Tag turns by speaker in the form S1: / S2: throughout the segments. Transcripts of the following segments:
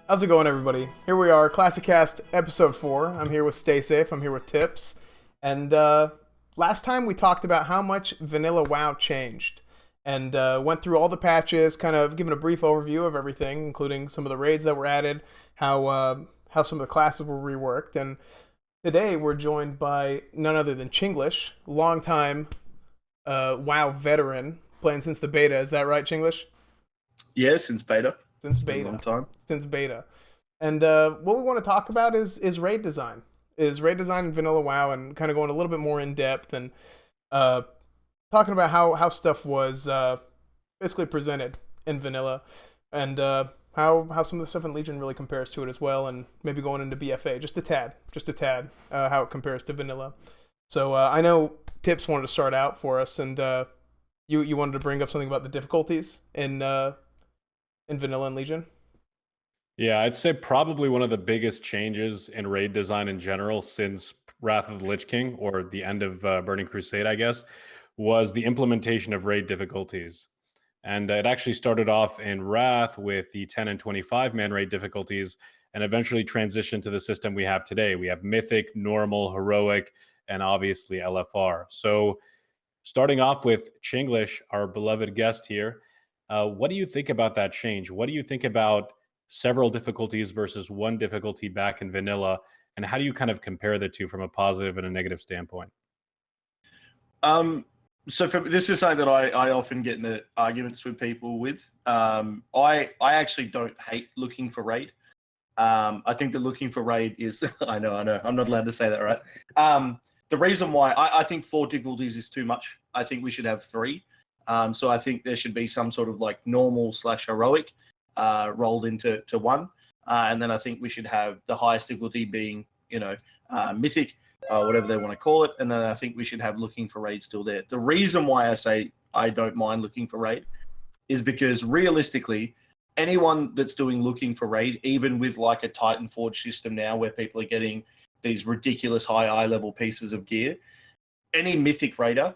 S1: How's it going, everybody? Here we are, ClassiCast episode 4. I'm here with Stay Safe. I'm here with Tips. And last time we talked about how much vanilla WoW changed. And went through all the patches, kind of giving a brief overview of everything, including some of the raids that were added, how some of the classes were reworked. And today we're joined by none other than Chinglish, longtime WoW veteran, playing since the beta. Is that right, Chinglish?
S2: Yeah, since beta.
S1: Since
S2: Been a
S1: beta.
S2: long time.
S1: Since beta. And what we want to talk about is raid design. Is raid design in vanilla WoW, and kind of going a little bit more in depth and uh, talking about how stuff was basically presented in vanilla, and how some of the stuff in Legion really compares to it as well, and maybe going into BFA just a tad, how it compares to vanilla. So I know Tips wanted to start out for us, and you wanted to bring up something about the difficulties in vanilla and Legion.
S3: Yeah, I'd say probably one of the biggest changes in raid design in general since Wrath of the Lich King, or the end of Burning Crusade, I guess, was the implementation of raid difficulties. And it actually started off in Wrath with the 10 and 25 man raid difficulties, and eventually transitioned to the system we have today. We have Mythic, Normal, Heroic, and obviously LFR. So starting off with Chinglish, our beloved guest here, what do you think about that change? What do you think about several difficulties versus one difficulty back in vanilla? And how do you kind of compare the two from a positive and a negative standpoint?
S2: This is something that I often get into arguments with people with. I actually don't hate looking for raid. I think that looking for raid is I know I'm not allowed to say that, right? The reason why I think 4 difficulties is too much. I think we should have 3. So I think there should be some sort of like normal / heroic rolled into 1. And then I think we should have the highest difficulty being, mythic, whatever they want to call it. And then I think we should have looking for raid still there. The reason why I say I don't mind looking for raid is because realistically, anyone that's doing looking for raid, even with like a Titan Forge system now where people are getting these ridiculous high eye level pieces of gear, any mythic raider,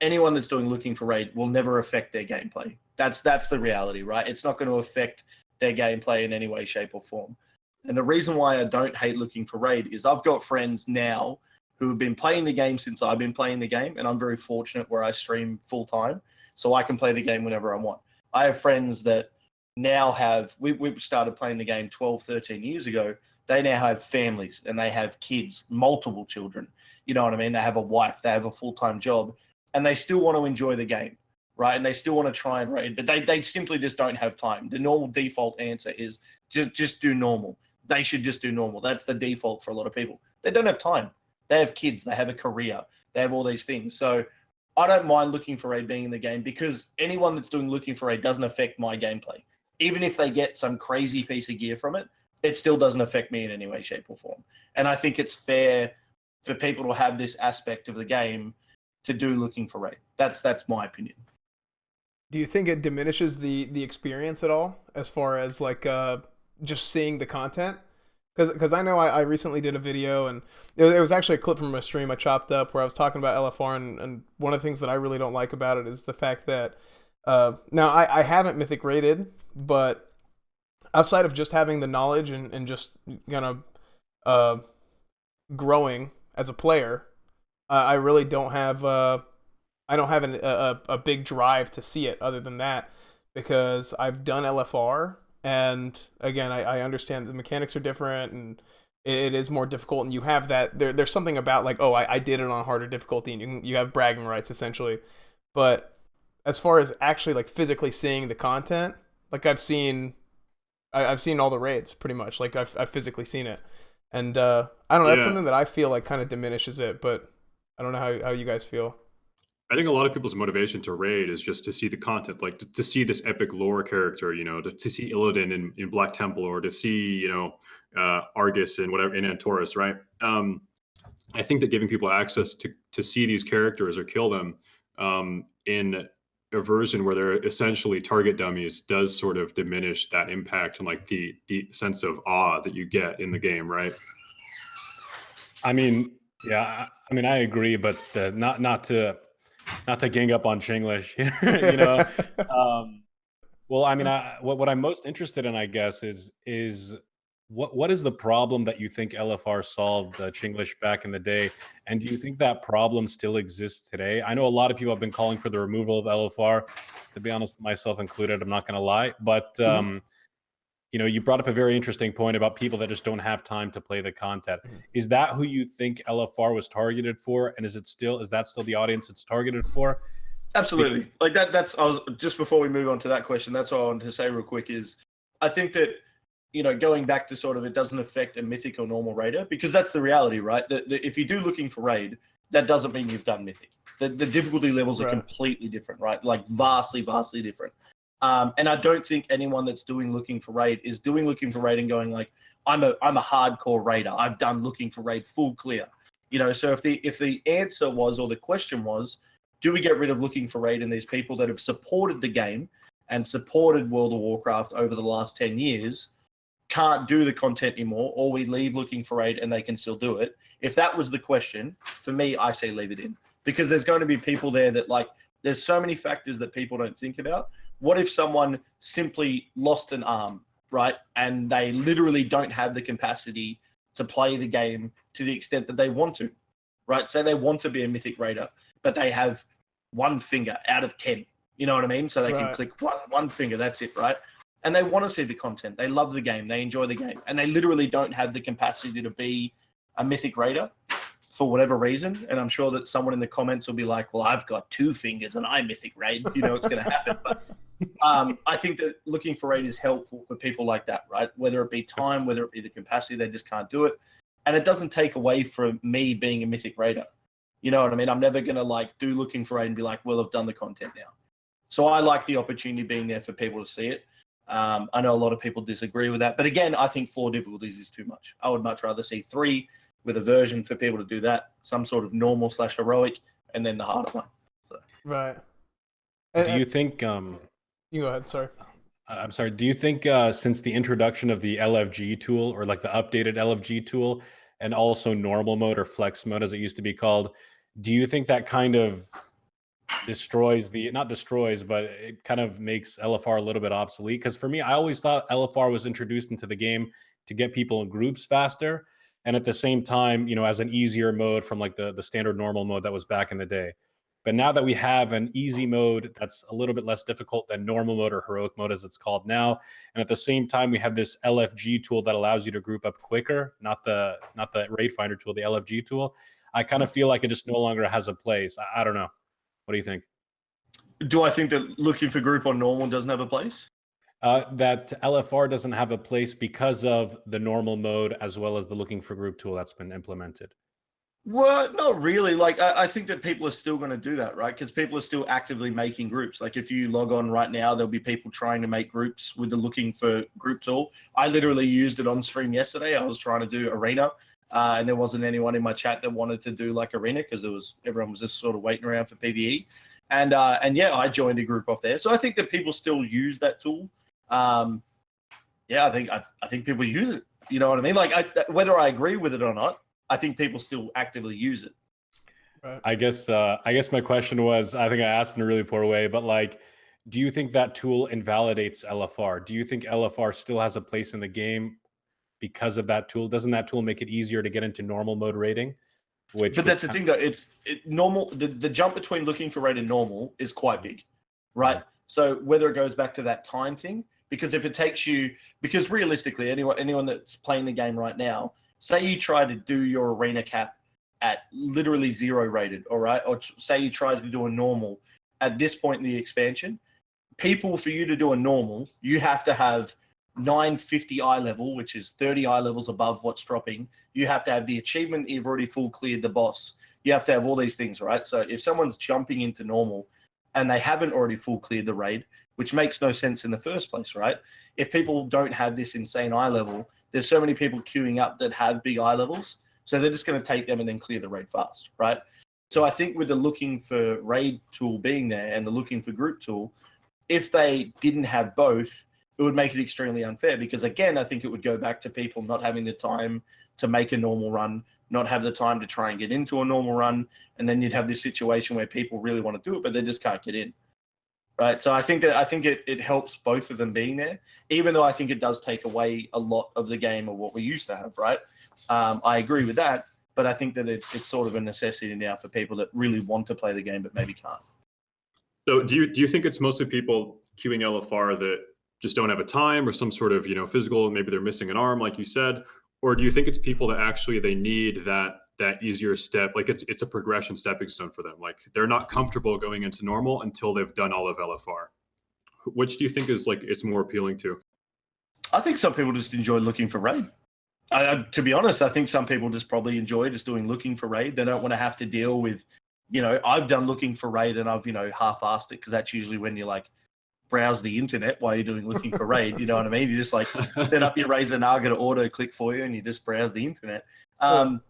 S2: anyone that's doing looking for raid will never affect their gameplay. That's the reality, right? It's not going to affect their gameplay in any way, shape, or form. And the reason why I don't hate looking for raid is I've got friends now who have been playing the game since I've been playing the game, and I'm very fortunate where I stream full time, so I can play the game whenever I want. I have friends that now have, we started playing the game 12, 13 years ago. They now have families and they have kids, multiple children. You know what I mean? They have a wife, they have a full-time job, and they still want to enjoy the game, right? And they still want to try and raid, but they simply just don't have time. The normal default answer is just do normal. They should just do normal. That's the default for a lot of people. They don't have time. They have kids. They have a career. They have all these things. So I don't mind looking for raid being in the game because anyone that's doing looking for raid doesn't affect my gameplay. Even if they get some crazy piece of gear from it, it still doesn't affect me in any way, shape, or form. And I think it's fair for people to have this aspect of the game to do looking for raid. That's my opinion.
S1: Do you think it diminishes the experience at all, as far as like just seeing the content? Because I know I recently did a video, and it was actually a clip from a stream I chopped up where I was talking about LFR, and one of the things that I really don't like about it is the fact that now I haven't mythic rated, but outside of just having the knowledge and just kind of growing as a player, I really don't have I don't have a big drive to see it other than that, because I've done LFR, and again I understand the mechanics are different, and it is more difficult, and you have that there's something about like, oh, I did it on a harder difficulty, and you have bragging rights essentially. But as far as actually like physically seeing the content, like I've seen all the raids pretty much, like I've physically seen it, and I don't know, that's
S3: Yeah,
S1: something that I feel like kind of diminishes it, but I don't know how you guys feel.
S4: I think a lot of people's motivation to raid is just to see the content, like to see this epic lore character, to see Illidan in Black Temple, or to see, Argus and whatever in Antorus, right? I think that giving people access to see these characters or kill them in a version where they're essentially target dummies does sort of diminish that impact and like the sense of awe that you get in the game, right?
S3: I mean, yeah, I mean, I agree, but not to gang up on Chinglish, you know. Um, well, I mean, what I'm most interested in, I guess, is what is the problem that you think LFR solved, Chinglish, back in the day? And do you think that problem still exists today? I know a lot of people have been calling for the removal of LFR. To be honest, myself included, I'm not going to lie. But
S1: Mhm.
S3: you brought up a very interesting point about people that just don't have time to play the content.
S1: Mhm.
S3: Is that who you think LFR was targeted for? And is that still the audience it's targeted for?
S2: Absolutely. Like that's I was just before we move on to that question, that's what I wanted to say real quick is I think that going back to sort of it doesn't affect a mythic or normal raider because that's the reality, right? That if you do looking for raid, that doesn't mean you've done mythic. The difficulty levels are
S1: Right.
S2: completely different, right? Like vastly different. And I don't think anyone that's doing looking for raid is doing looking for raid and going like, I'm a hardcore raider. I've done looking for raid full clear. So if the answer was or the question was, do we get rid of looking for raid and these people that have supported the game and supported World of Warcraft over the last 10 years can't do the content anymore, or we leave looking for raid and they can still do it? If that was the question, for me, I say leave it in. Because there's going to be people there that there's so many factors that people don't think about. What if someone simply lost an arm, right? And they literally don't have the capacity to play the game to the extent that they want to, right? Say they want to be a mythic raider, but they have one finger out of 10. You know what I mean? So they can click one finger, that's it, right? And they want to see the content. They love the game. They enjoy the game. And they literally don't have the capacity to be a mythic raider for whatever reason. And I'm sure that someone in the comments will be like, well, I've got 2 fingers and I mythic raid. It's going to happen. But I think that looking for raid is helpful for people like that, right? Whether it be time, whether it be the capacity, they just can't do it. And it doesn't take away from me being a mythic raider. You know what I mean? I'm never going to do looking for raid and be like, well, I've done the content now. So I like the opportunity being there for people to see it. I know a lot of people disagree with that. But again, I think 4 difficulties is too much. I would much rather see 3 with a version for people to do that, some sort of normal / heroic, and then the harder one. So.
S1: Right.
S3: Do you think...
S1: you go ahead, sorry.
S3: I'm sorry. Do you think since the introduction of the LFG tool or the updated LFG tool and also normal mode or flex mode as it used to be called, do you think that kind of not destroys, but it kind of makes LFR a little bit obsolete? Because for me, I always thought LFR was introduced into the game to get people in groups faster. And at the same time, as an easier mode from the standard normal mode that was back in the day. But now that we have an easy mode that's a little bit less difficult than normal mode or heroic mode as it's called now, and at the same time we have this LFG tool that allows you to group up quicker, not the raid finder tool, the LFG tool, I kind of feel like it just no longer has a place. I don't know. What do you think?
S2: Do I think that looking for group on normal doesn't have a place?
S3: That LFR doesn't have a place because of the normal mode as well as the looking for group tool that's been implemented.
S2: Well, not really. I think that people are still going to do that, right? Because people are still actively making groups. If you log on right now, there'll be people trying to make groups with the looking for group tool. I literally used it on stream yesterday. I was trying to do arena, and there wasn't anyone in my chat that wanted to do arena because everyone was just sort of waiting around for PvE. And yeah, I joined a group off there. So I think that people still use that tool. Yeah, I think people use it. You know what I mean? Whether I agree with it or not, I think people still actively use it.
S1: Right.
S3: I guess my question was, I think I asked in a really poor way, but do you think that tool invalidates LFR? Do you think LFR still has a place in the game because of that tool? Doesn't that tool make it easier to get into normal mode raiding?
S2: But that's the thing, though. Normal. The jump between looking for raid and normal is quite big, right?
S3: Mm-hmm.
S2: So whether it goes back to that time thing, because if it takes you, because realistically, anyone that's playing the game right now, say you try to do your arena cap at literally 0 rated, all right? Or say you try to do a normal at this point in the expansion, for you to do a normal, you have to have 950 eye level, which is 30 eye levels above what's dropping. You have to have the achievement that you've already full cleared the boss. You have to have all these things, right? So if someone's jumping into normal and they haven't already full cleared the raid, which makes no sense in the first place, right? If people don't have this insane eye level, there's so many people queuing up that have big eye levels, so they're just going to take them and then clear the raid fast, right? So I think with the looking for raid tool being there and the looking for group tool, if they didn't have both, it would make it extremely unfair because, again, I think it would go back to people not having the time to make a normal run, not have the time to try and get into a normal run, and then you'd have this situation where people really want to do it, but they just can't get in. right? So I think it helps both of them being there, even though I think it does take away a lot of the game of what we used to have, right? I agree with that, but I think that it's sort of a necessity now for people that really want to play the game but maybe can't.
S4: So do you think it's mostly people queuing LFR that just don't have a time or some sort of, physical, maybe they're missing an arm, like you said, or do you think it's people that actually they need that easier step, like it's a progression stepping stone for them, like they're not comfortable going into normal until they've done all of LFR? Which do you think is like it's more appealing to?
S2: I think some people just enjoy looking for raid. To be honest, I think some people just probably enjoy just doing looking for raid. They don't want to have to deal with, I've done looking for raid and I've, half-assed it because that's usually when you like browse the internet while you're doing looking for raid. You know what I mean? You just like set up your Razer Naga to auto click for you and you just browse the internet. And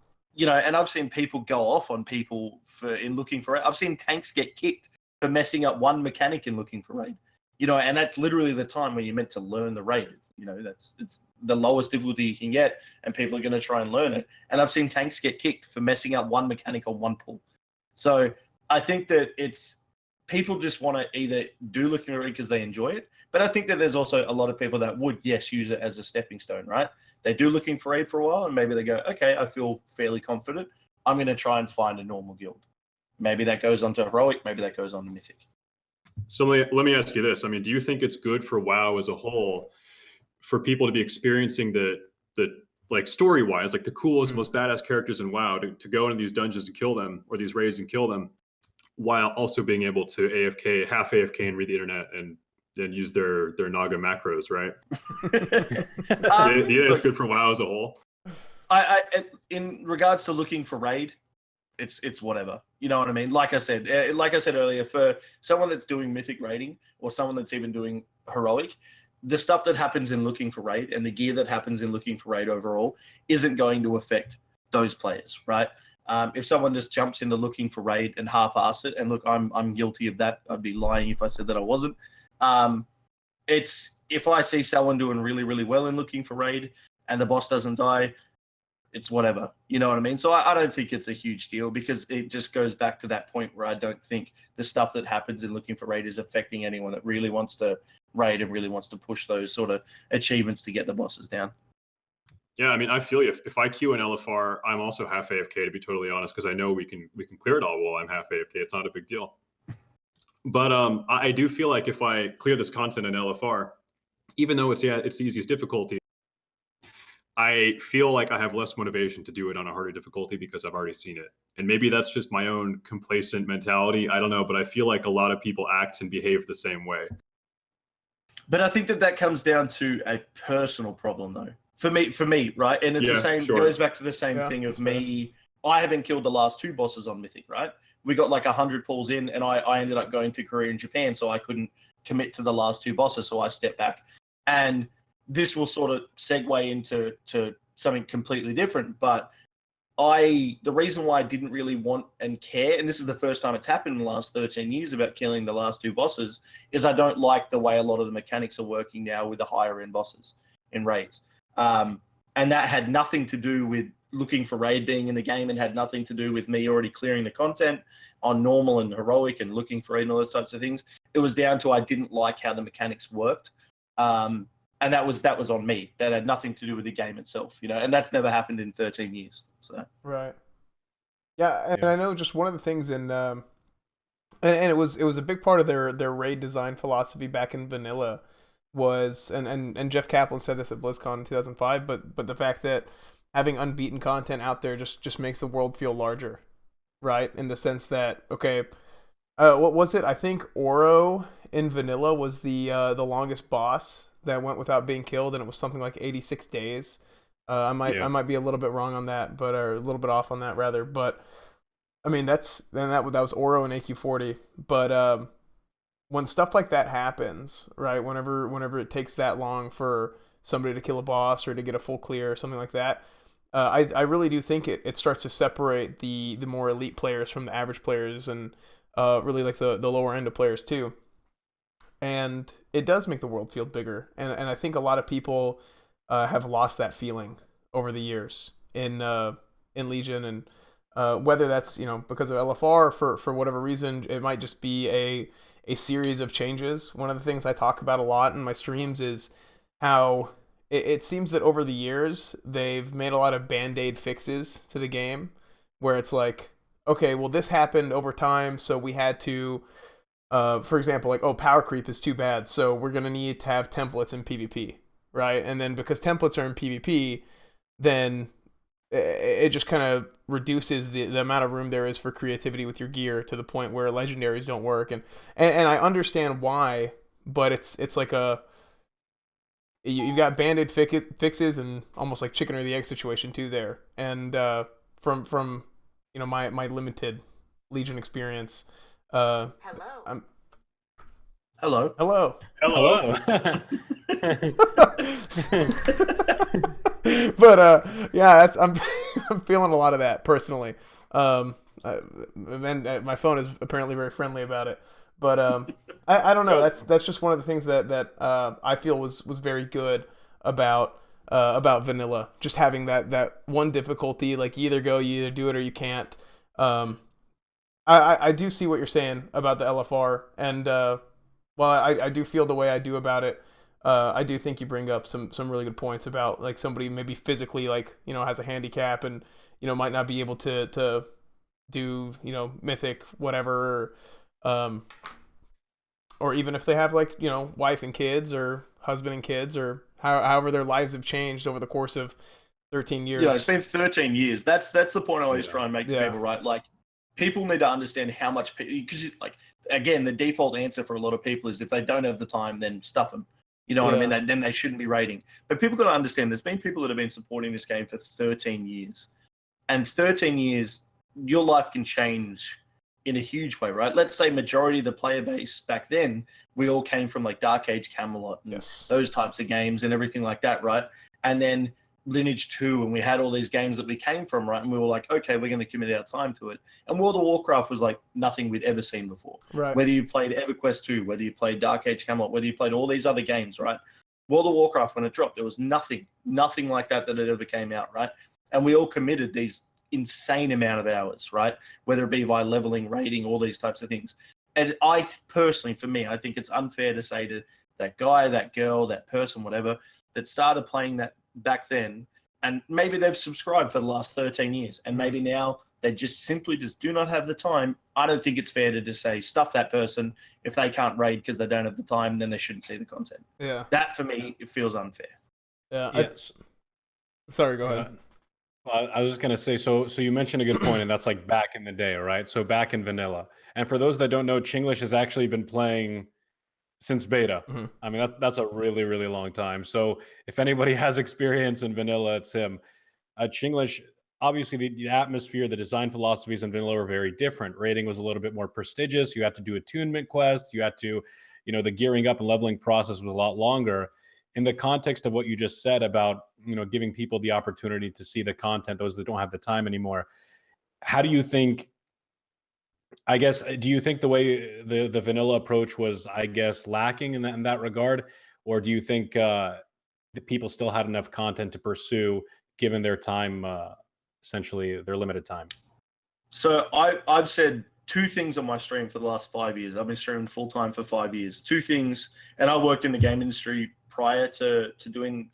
S2: I've seen people go off on people in looking for raid. I've seen tanks get kicked for messing up one mechanic in looking for raid. And that's literally the time when you're meant to learn the raid. It's the lowest difficulty you can get, and people are going to try and learn it. And I've seen tanks get kicked for messing up one mechanic on one pull. So I think that it's people just want to either do looking at raid because they enjoy it, but I think that there's also a lot of people that would, yes, use it as a stepping stone, right? They do looking for raid for a while, and maybe they go, okay, I feel fairly confident. I'm going to try and find a normal guild. Maybe that goes on to heroic, maybe that goes on to mythic.
S4: So let me ask you this. I mean, do you think it's good for WoW as a whole for people to be experiencing the like story-wise, like the coolest, most badass characters in WoW to go into these dungeons and kill them, or these raids and kill them, while also being able to AFK, half AFK and read the internet and use their Naga macros, right? Yeah, it's good for WoW as a whole.
S2: I in regards to looking for raid, it's whatever. You know what I mean? Like I said earlier, for someone that's doing mythic raiding or someone that's even doing heroic, the stuff that happens in looking for raid and the gear that happens in looking for raid overall isn't going to affect those players, right? If someone just jumps into looking for raid and half-ass it, and look, I'm guilty of that. I'd be lying if I said that I wasn't. It's if I see someone doing really, really well in looking for raid and the boss doesn't die, it's whatever. You know what I mean? So I don't think it's a huge deal, because it just goes back to that point where I don't think the stuff that happens in looking for raid is affecting anyone that really wants to raid and really wants to push those sort of achievements to get the bosses down.
S4: Yeah, I mean, I feel you. If I queue an LFR, I'm also half AFK, to be totally honest, because I know we can clear it all while I'm half AFK. It's not a big deal. But I do feel like if I clear this content in LFR, even though it's the easiest difficulty, I feel like I have less motivation to do it on a harder difficulty because I've already seen it. And maybe that's just my own complacent mentality. I don't know, but I feel like a lot of people act and behave the same way.
S2: But I think that comes down to a personal problem, though. For me, right? And it's the same,
S4: sure.
S2: Goes back to the same thing of me. I haven't killed the last two bosses on Mythic, right? We got like 100 pulls in, and I ended up going to Korea and Japan, so I couldn't commit to the last two bosses, so I stepped back. And this will sort of segue into something completely different, but the reason why I didn't really want and care, and this is the first time it's happened in the last 13 years about killing the last two bosses, is I don't like the way a lot of the mechanics are working now with the higher end bosses in raids. And that had nothing to do with looking for raid being in the game, and had nothing to do with me already clearing the content on normal and heroic and looking for raid and all those types of things. It was down to I didn't like how the mechanics worked. And that was on me. That had nothing to do with the game itself, and that's never happened in 13 years. So
S1: right, yeah, and I know just one of the things in, and it was a big part of their raid design philosophy back in vanilla was, and Jeff Kaplan said this at BlizzCon in 2005, but the fact that having unbeaten content out there just makes the world feel larger, right? In the sense that, okay, what was it? I think Oro in vanilla was the longest boss that went without being killed, and it was something like 86 days. I might be a little bit wrong on that, or a little bit off on that rather. But I mean, that was Oro and AQ40. But when stuff like that happens, right? Whenever it takes that long for somebody to kill a boss or to get a full clear or something like that, I really do think it starts to separate the more elite players from the average players, and really like the lower end of players too. And it does make the world feel bigger, and I think a lot of people have lost that feeling over the years in Legion, and whether that's because of LFR for whatever reason, it might just be a series of changes. One of the things I talk about a lot in my streams is how it seems that over the years they've made a lot of band-aid fixes to the game, where it's like, okay, well this happened over time, so we had to, for example, like, oh, power creep is too bad, so we're gonna need to have templates in PvP, right? And then because templates are in PvP, then it just kind of reduces the amount of room there is for creativity with your gear to the point where legendaries don't work, and I understand why, but it's like you've got banded fixes and almost like chicken or the egg situation too there, and from my limited Legion experience.
S2: Hello.
S1: Hello.
S3: Hello.
S1: But yeah, I'm I'm feeling a lot of that personally. And my phone is apparently very friendly about it. But I don't know. That's just one of the things that I feel was very good about vanilla. Just having that one difficulty, like you either do it or you can't. I do see what you're saying about the LFR, and while I do feel the way I do about it, I do think you bring up some really good points about like somebody maybe physically has a handicap and might not be able to do mythic whatever, or even if they have wife and kids or husband and kids or however their lives have changed over the course of 13 years.
S2: Yeah, it's been 13 years. That's the point I always try and make to people, right? Like, people need to understand how much, because again, the default answer for a lot of people is if they don't have the time, then stuff them. You know what I mean? Then they shouldn't be raiding. But people got to understand there's been people that have been supporting this game for 13 years. And 13 years, your life can change in a huge way, right? Let's say majority of the player base back then, we all came from like Dark Age Camelot and those types of games and everything like that, right? And then Lineage 2, and we had all these games that we came from, right? And we were like, okay, we're going to commit our time to it. And World of Warcraft was like nothing we'd ever seen before.
S1: Right.
S2: Whether you played EverQuest 2, whether you played Dark Age Camelot, whether you played all these other games, right? World of Warcraft, when it dropped, there was nothing like that had ever came out, right? And we all committed these insane amount of hours, right? Whether it be by leveling, rating, all these types of things. And I personally, for me, I think it's unfair to say to that guy, that girl, that person, whatever, that started playing that back then, and maybe they've subscribed for the last 13 years, and maybe now they just simply do not have the time. I don't think it's fair to just say, stuff that person. If they can't raid because they don't have the time, then they shouldn't see the content.
S1: Yeah.
S2: That, for me, it feels unfair.
S1: Yeah.
S3: Yes.
S1: Sorry, go ahead.
S3: Well, I was just gonna say, so you mentioned a good point, and that's like back in the day, right? So back in vanilla, and for those that don't know, Chinglish has actually been playing since beta.
S1: Mm-hmm.
S3: I mean, that's a really, really long time. So if anybody has experience in vanilla, it's him. Chinglish, obviously the atmosphere, the design philosophies in vanilla were very different. Rating was a little bit more prestigious. You had to do attunement quests. You had to, the gearing up and leveling process was a lot longer. In the context of what you just said about, giving people the opportunity to see the content, those that don't have the time anymore, how do you think, do you think the way the vanilla approach was, lacking in that regard? Or do you think the people still had enough content to pursue given their time, essentially their limited time?
S2: So I've said two things on my stream for the last 5 years. I've been streaming full time for 5 years. Two things, and I worked in the game industry prior to doing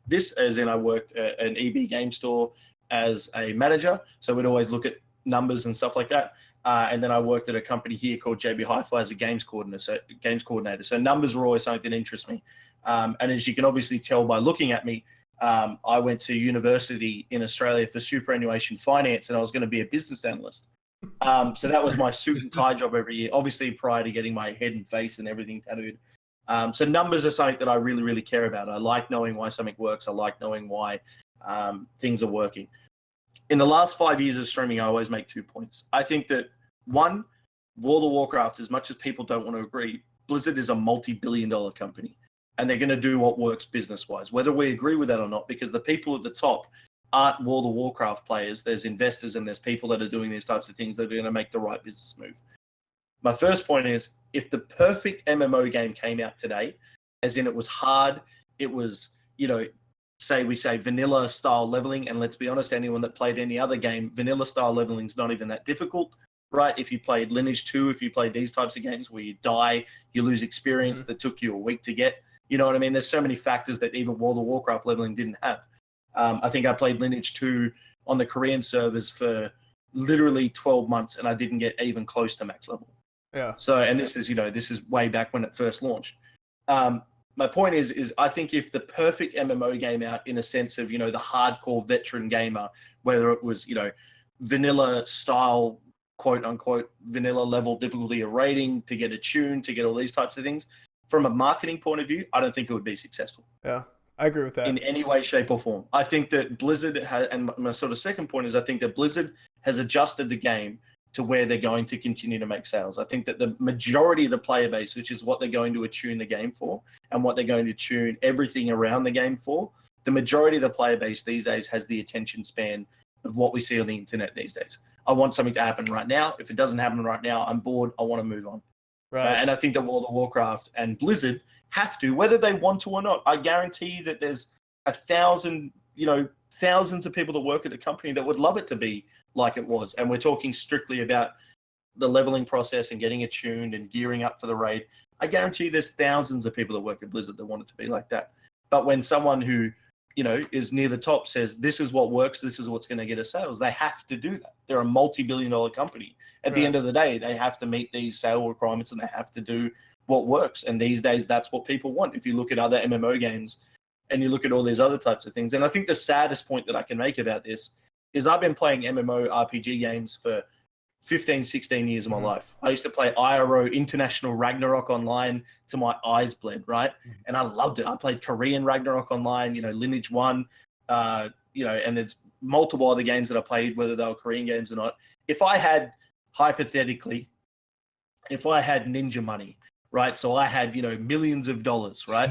S2: this, as in I worked at an EB game store as a manager. So we'd always look at numbers and stuff like that. And then I worked at a company here called JB Hi-Fi as a games coordinator. So numbers were always something that interests me. And as you can obviously tell by looking at me, I went to university in Australia for superannuation finance, and I was going to be a business analyst. So that was my suit and tie job every year, obviously prior to getting my head and face and everything tattooed. So numbers are something that I really, really care about. I like knowing why something works. I like knowing why things are working. In the last 5 years of streaming, I always make 2 points. I think that, one, World of Warcraft, as much as people don't want to agree, Blizzard is a multi-billion-dollar company, and they're going to do what works business-wise, whether we agree with that or not, because the people at the top aren't World of Warcraft players. There's investors and there's people that are doing these types of things that are going to make the right business move. My first point is, if the perfect MMO game came out today, as in it was hard, it was, we say vanilla style leveling, and let's be honest, anyone that played any other game, vanilla style leveling is not even that difficult, right? If you played Lineage 2, if you played these types of games where you die, you lose experience that took you a week to get, you know what I mean? There's so many factors that even World of Warcraft leveling didn't have. I think I played Lineage 2 on the Korean servers for literally 12 months, and I didn't get even close to max level.
S1: Yeah.
S2: So, and this is way back when it first launched. My point is I think if the perfect MMO game out in a sense of, the hardcore veteran gamer, whether it was, vanilla style, quote unquote, vanilla level difficulty of rating to get a tune, to get all these types of things, from a marketing point of view, I don't think it would be successful.
S1: Yeah, I agree with that.
S2: In any way, shape, or form. I think that Blizzard has, and my sort of second point is I think that Blizzard has adjusted the game to where they're going to continue to make sales. I think that the majority of the player base, which is what they're going to attune the game for and what they're going to tune everything around the game for, the majority of the player base these days has the attention span of what we see on the internet these days. I want something to happen right now. If it doesn't happen right now, I'm bored. I want to move on.
S1: Right.
S2: And I think that World of Warcraft and Blizzard have to, whether they want to or not. I guarantee that there's 1,000, thousands of people that work at the company that would love it to be like it was. And we're talking strictly about the leveling process and getting attuned and gearing up for the raid. I guarantee there's thousands of people that work at Blizzard that want it to be like that. But when someone who, is near the top says, this is what works, this is what's going to get us sales, they have to do that. They're a multi-billion-dollar company. At the end of the day, they have to meet these sale requirements and they have to do what works. And these days, that's what people want. If you look at other MMO games and you look at all these other types of things. And I think the saddest point that I can make about this is I've been playing MMO RPG games for 15, 16 years of my life. I used to play IRO International Ragnarok online till my eyes bled, right? And I loved it. I played Korean Ragnarok online, Lineage 1, and there's multiple other games that I played, whether they were Korean games or not. If I had ninja money, right? So I had, millions of dollars, right?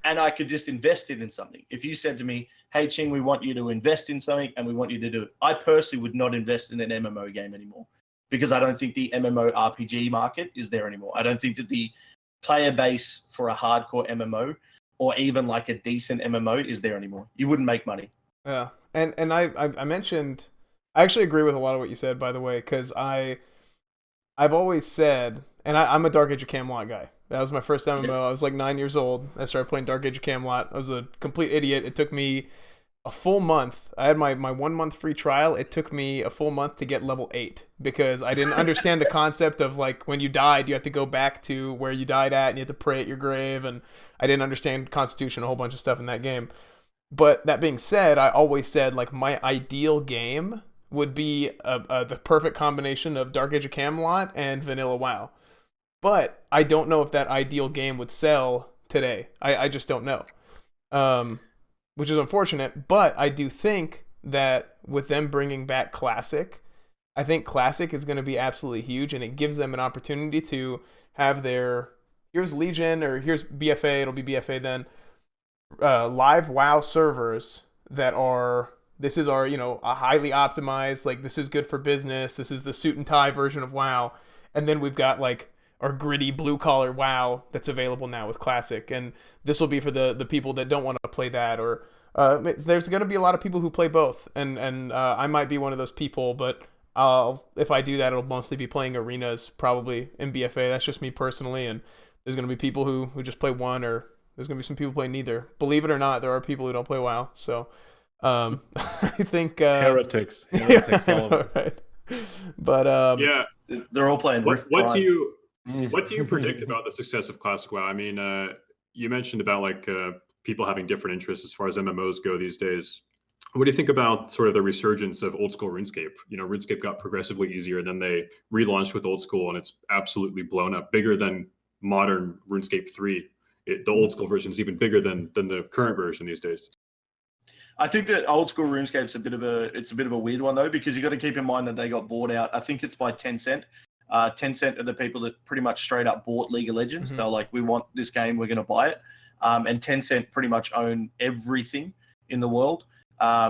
S2: And I could just invest it in something. If you said to me, hey, Ching, we want you to invest in something and we want you to do it, I personally would not invest in an MMO game anymore because I don't think the MMO RPG market is there anymore. I don't think that the player base for a hardcore MMO or even like a decent MMO is there anymore. You wouldn't make money.
S1: Yeah. And I mentioned, I actually agree with a lot of what you said, by the way, because I've always said, and I'm a Dark Age of Camelot guy. That was my first MMO.
S2: Yeah.
S1: I was like 9 years old. I started playing Dark Age of Camelot. I was a complete idiot. It took me a full month. I had my 1 month free trial. It took me a full month to get level 8 because I didn't understand the concept of like when you died, you have to go back to where you died at and you have to pray at your grave. And I didn't understand Constitution, a whole bunch of stuff in that game. But that being said, I always said like my ideal game would be the perfect combination of Dark Age of Camelot and Vanilla WoW. But I don't know if that ideal game would sell today. I just don't know, which is unfortunate. But I do think that with them bringing back Classic, I think Classic is going to be absolutely huge, and it gives them an opportunity to have their, here's Legion or here's BFA, it'll be BFA then, live WoW servers that are, this is our, a highly optimized, like this is good for business, this is the suit and tie version of WoW, and then we've got like our gritty blue collar WoW that's available now with Classic, and this will be for the people that don't want to play that, or there's going to be a lot of people who play both, and I might be one of those people, but if I do that, it'll mostly be playing arenas probably in BFA. That's just me personally, and there's going to be people who just play one, or there's going to be some people playing neither. Believe it or not, there are people who don't play WoW, so I think
S3: heretics all of them.
S1: Right? But
S4: yeah,
S2: they're all playing.
S4: What do you predict about the success of Classic WoW? I mean, you mentioned about like people having different interests as far as MMOs go these days. What do you think about sort of the resurgence of old school RuneScape? RuneScape got progressively easier, and then they relaunched with old school, and it's absolutely blown up, bigger than modern RuneScape 3. The old school version is even bigger than the current version these days.
S2: I think that old school RuneScape's a bit of a weird one though, because you got to keep in mind that they got bought out. I think it's by Tencent. Tencent are the people that pretty much straight up bought League of Legends.
S1: Mm-hmm.
S2: They're like, we want this game, we're going to buy it. And Tencent pretty much own everything in the world.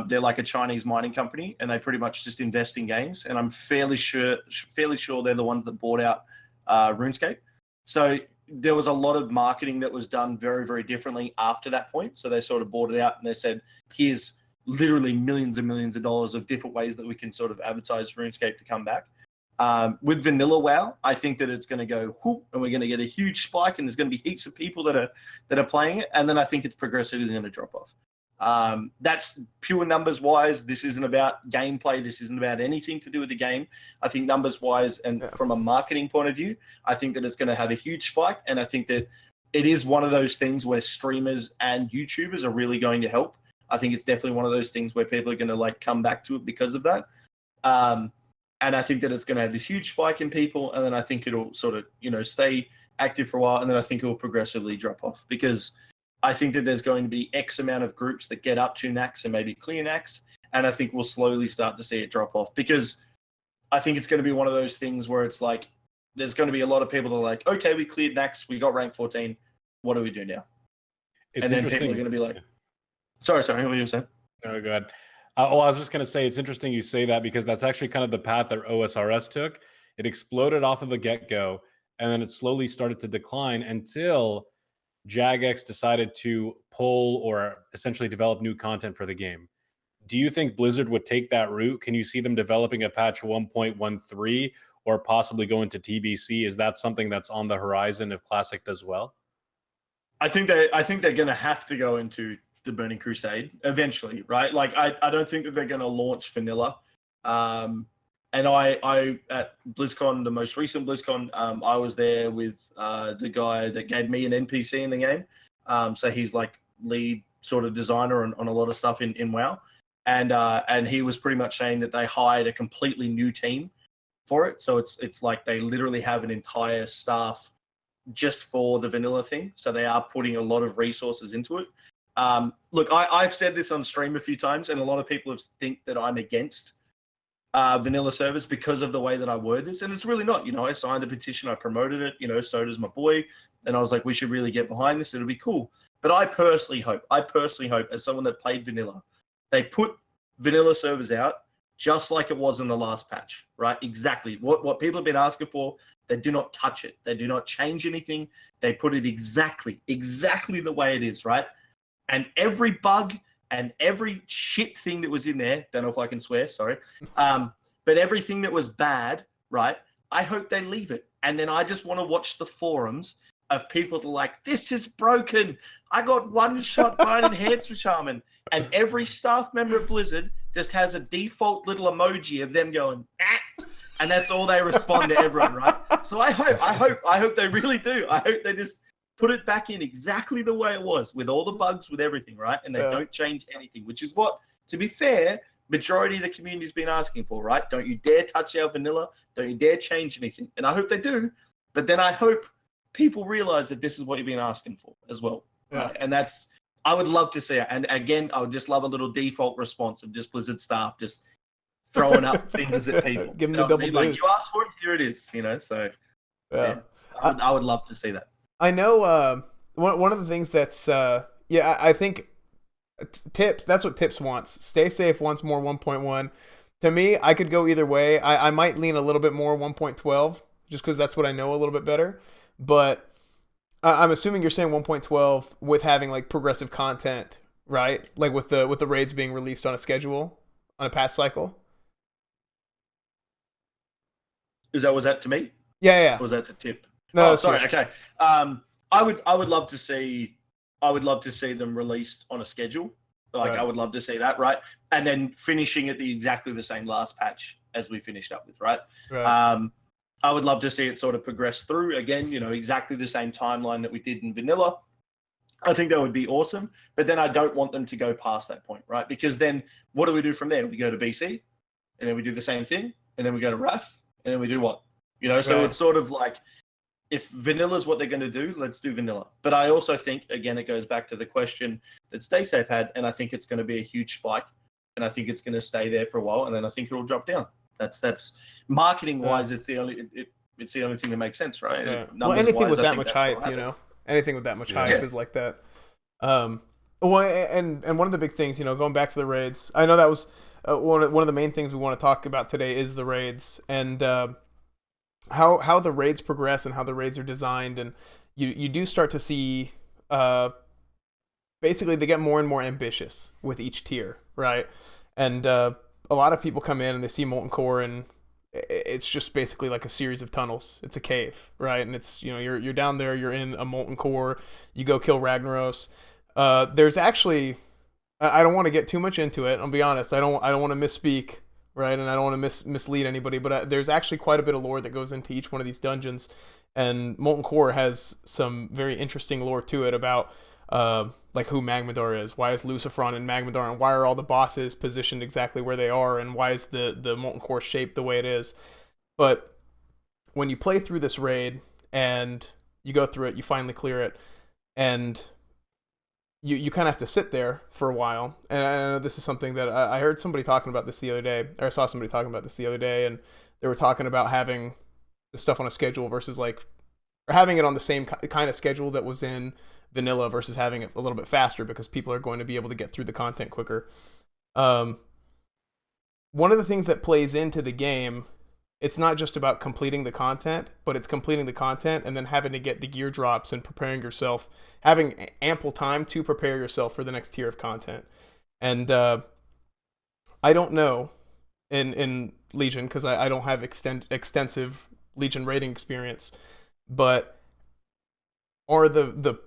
S2: They're like a Chinese mining company, and they pretty much just invest in games. And I'm fairly sure they're the ones that bought out RuneScape. So there was a lot of marketing that was done very, very differently after that point. So they sort of bought it out and they said, here's literally millions and millions of dollars of different ways that we can sort of advertise RuneScape to come back. With vanilla WoW, I think that it's going to go whoop, and we're going to get a huge spike, and there's going to be heaps of people that are playing it, and then I think it's progressively going to drop off. That's pure numbers wise. This isn't about gameplay. This isn't about anything to do with the game. I think numbers wise and from a marketing point of view, I think that it's going to have a huge spike, and I think that it is one of those things where streamers and YouTubers are really going to help. I think it's definitely one of those things where people are going to like come back to it because of that. And I think that it's going to have this huge spike in people, and then I think it'll sort of, stay active for a while, and then I think it will progressively drop off, because I think that there's going to be X amount of groups that get up to Nax and maybe clear Nax, and I think we'll slowly start to see it drop off, because I think it's going to be one of those things where it's like there's going to be a lot of people that are like, okay, we cleared Nax, we got rank 14, what do we do now?
S3: It's
S2: and then
S3: interesting.
S2: people are going to be like, sorry, what were you saying?
S3: No, go ahead. I was just going to say, it's interesting you say that, because that's actually kind of the path that OSRS took. It exploded off of the get-go, and then it slowly started to decline until Jagex decided to pull or essentially develop new content for the game. Do you think Blizzard would take that route? Can you see them developing a patch 1.13 or possibly go into TBC? Is that something that's on the horizon if Classic does well?
S2: I think they're going to have to go into the Burning Crusade eventually, right? Like I don't think that they're going to launch vanilla. And I at BlizzCon, the most recent BlizzCon, I was there with the guy that gave me an NPC in the game. So he's like lead sort of designer on a lot of stuff in WoW, and he was pretty much saying that they hired a completely new team for it. So it's like they literally have an entire staff just for the vanilla thing. So they are putting a lot of resources into it. Look, I've said this on stream a few times, and a lot of people think that I'm against vanilla servers because of the way that I word this, and it's really not. I signed a petition, I promoted it, so does my boy, and I was like, we should really get behind this, it'll be cool. But I personally hope, as someone that played vanilla, they put vanilla servers out just like it was in the last patch, right? Exactly. What people have been asking for, they do not touch it. They do not change anything. They put it exactly the way it is, right? And every bug and every shit thing that was in there, don't know if I can swear, sorry, but everything that was bad, right, I hope they leave it. And then I just want to watch the forums of people that are like, this is broken. I got one shot by an enhancement shaman. And every staff member of Blizzard just has a default little emoji of them going, ah, and that's all they respond to everyone, right? So I hope they really do. I hope they just put it back in exactly the way it was, with all the bugs, with everything, right? And they don't change anything, which is what, to be fair, majority of the community's been asking for, right? Don't you dare touch our vanilla. Don't you dare change anything. And I hope they do. But then I hope people realize that this is what you've been asking for as well.
S1: Yeah.
S2: Right? And I would love to see it. And again, I would just love a little default response of just Blizzard staff just throwing up fingers at people.
S1: Give them the double
S2: like,
S1: deuce.
S2: you asked for it, here it is, so
S1: Yeah.
S2: I would love to see that.
S1: I know one of the things that's I think tips, that's what tips wants. Stay safe wants more 1.1. To me, I could go either way. I might lean a little bit more 1.12 just because that's what I know a little bit better. But I'm assuming you're saying 1.12 with having like progressive content, right? Like with the raids being released on a schedule, on a patch cycle.
S2: Was that to me?
S1: Yeah.
S2: Or was that to tip?
S1: No,
S2: sorry. Okay. I would love to see them released on a schedule. Like,
S1: Right.
S2: I would love to see that, right? And then finishing at exactly the same last patch as we finished up with, right?
S1: Right.
S2: I would love to see it sort of progress through again, exactly the same timeline that we did in vanilla. I think that would be awesome. But then I don't want them to go past that point, right? Because then what do we do from there? We go to BC, and then we do the same thing, and then we go to Wrath, and then we do what? So
S1: Right.
S2: it's sort of like, if vanilla is what they're going to do, let's do vanilla. But I also think, again, it goes back to the question that Stay Safe had, and I think it's going to be a huge spike, and I think it's going to stay there for a while, and then I think it'll drop down. That's marketing wise, it's the only thing that makes sense, right?
S1: Yeah. Well, anything with that much hype, anything with that much hype is like that. Well, and one of the big things, going back to the raids, I know that was one of the main things we want to talk about today is the raids, and how the raids progress and how the raids are designed, and you do start to see basically they get more and more ambitious with each tier, right? And a lot of people come in and they see Molten Core, and it's just basically like a series of tunnels. It's a cave, right? And it's, you know, you're down there, you're in a Molten Core, you go kill Ragnaros. There's actually, I don't want to get too much into it. I'll be honest. I don't want to misspeak, right? And I don't want to mislead anybody. But there's actually quite a bit of lore that goes into each one of these dungeons, and Molten Core has some very interesting lore to it about like who Magmadar is, why is Lucifron in Magmadar, and why are all the bosses positioned exactly where they are, and why is the Molten Core shaped the way it is. But when you play through this raid and you go through it, you finally clear it, and you kind of have to sit there for a while. And I know this is something that I heard somebody talking about this the other day, or I saw somebody talking about this the other day, and they were talking about having the stuff on a schedule versus like, or having it on the same kind of schedule that was in vanilla versus having it a little bit faster because people are going to be able to get through the content quicker. One of the things that plays into the game, it's not just about completing the content, but it's completing the content and then having to get the gear drops and preparing yourself, having ample time to prepare yourself for the next tier of content. And I don't know in Legion, because I don't have extensive Legion raiding experience, but are the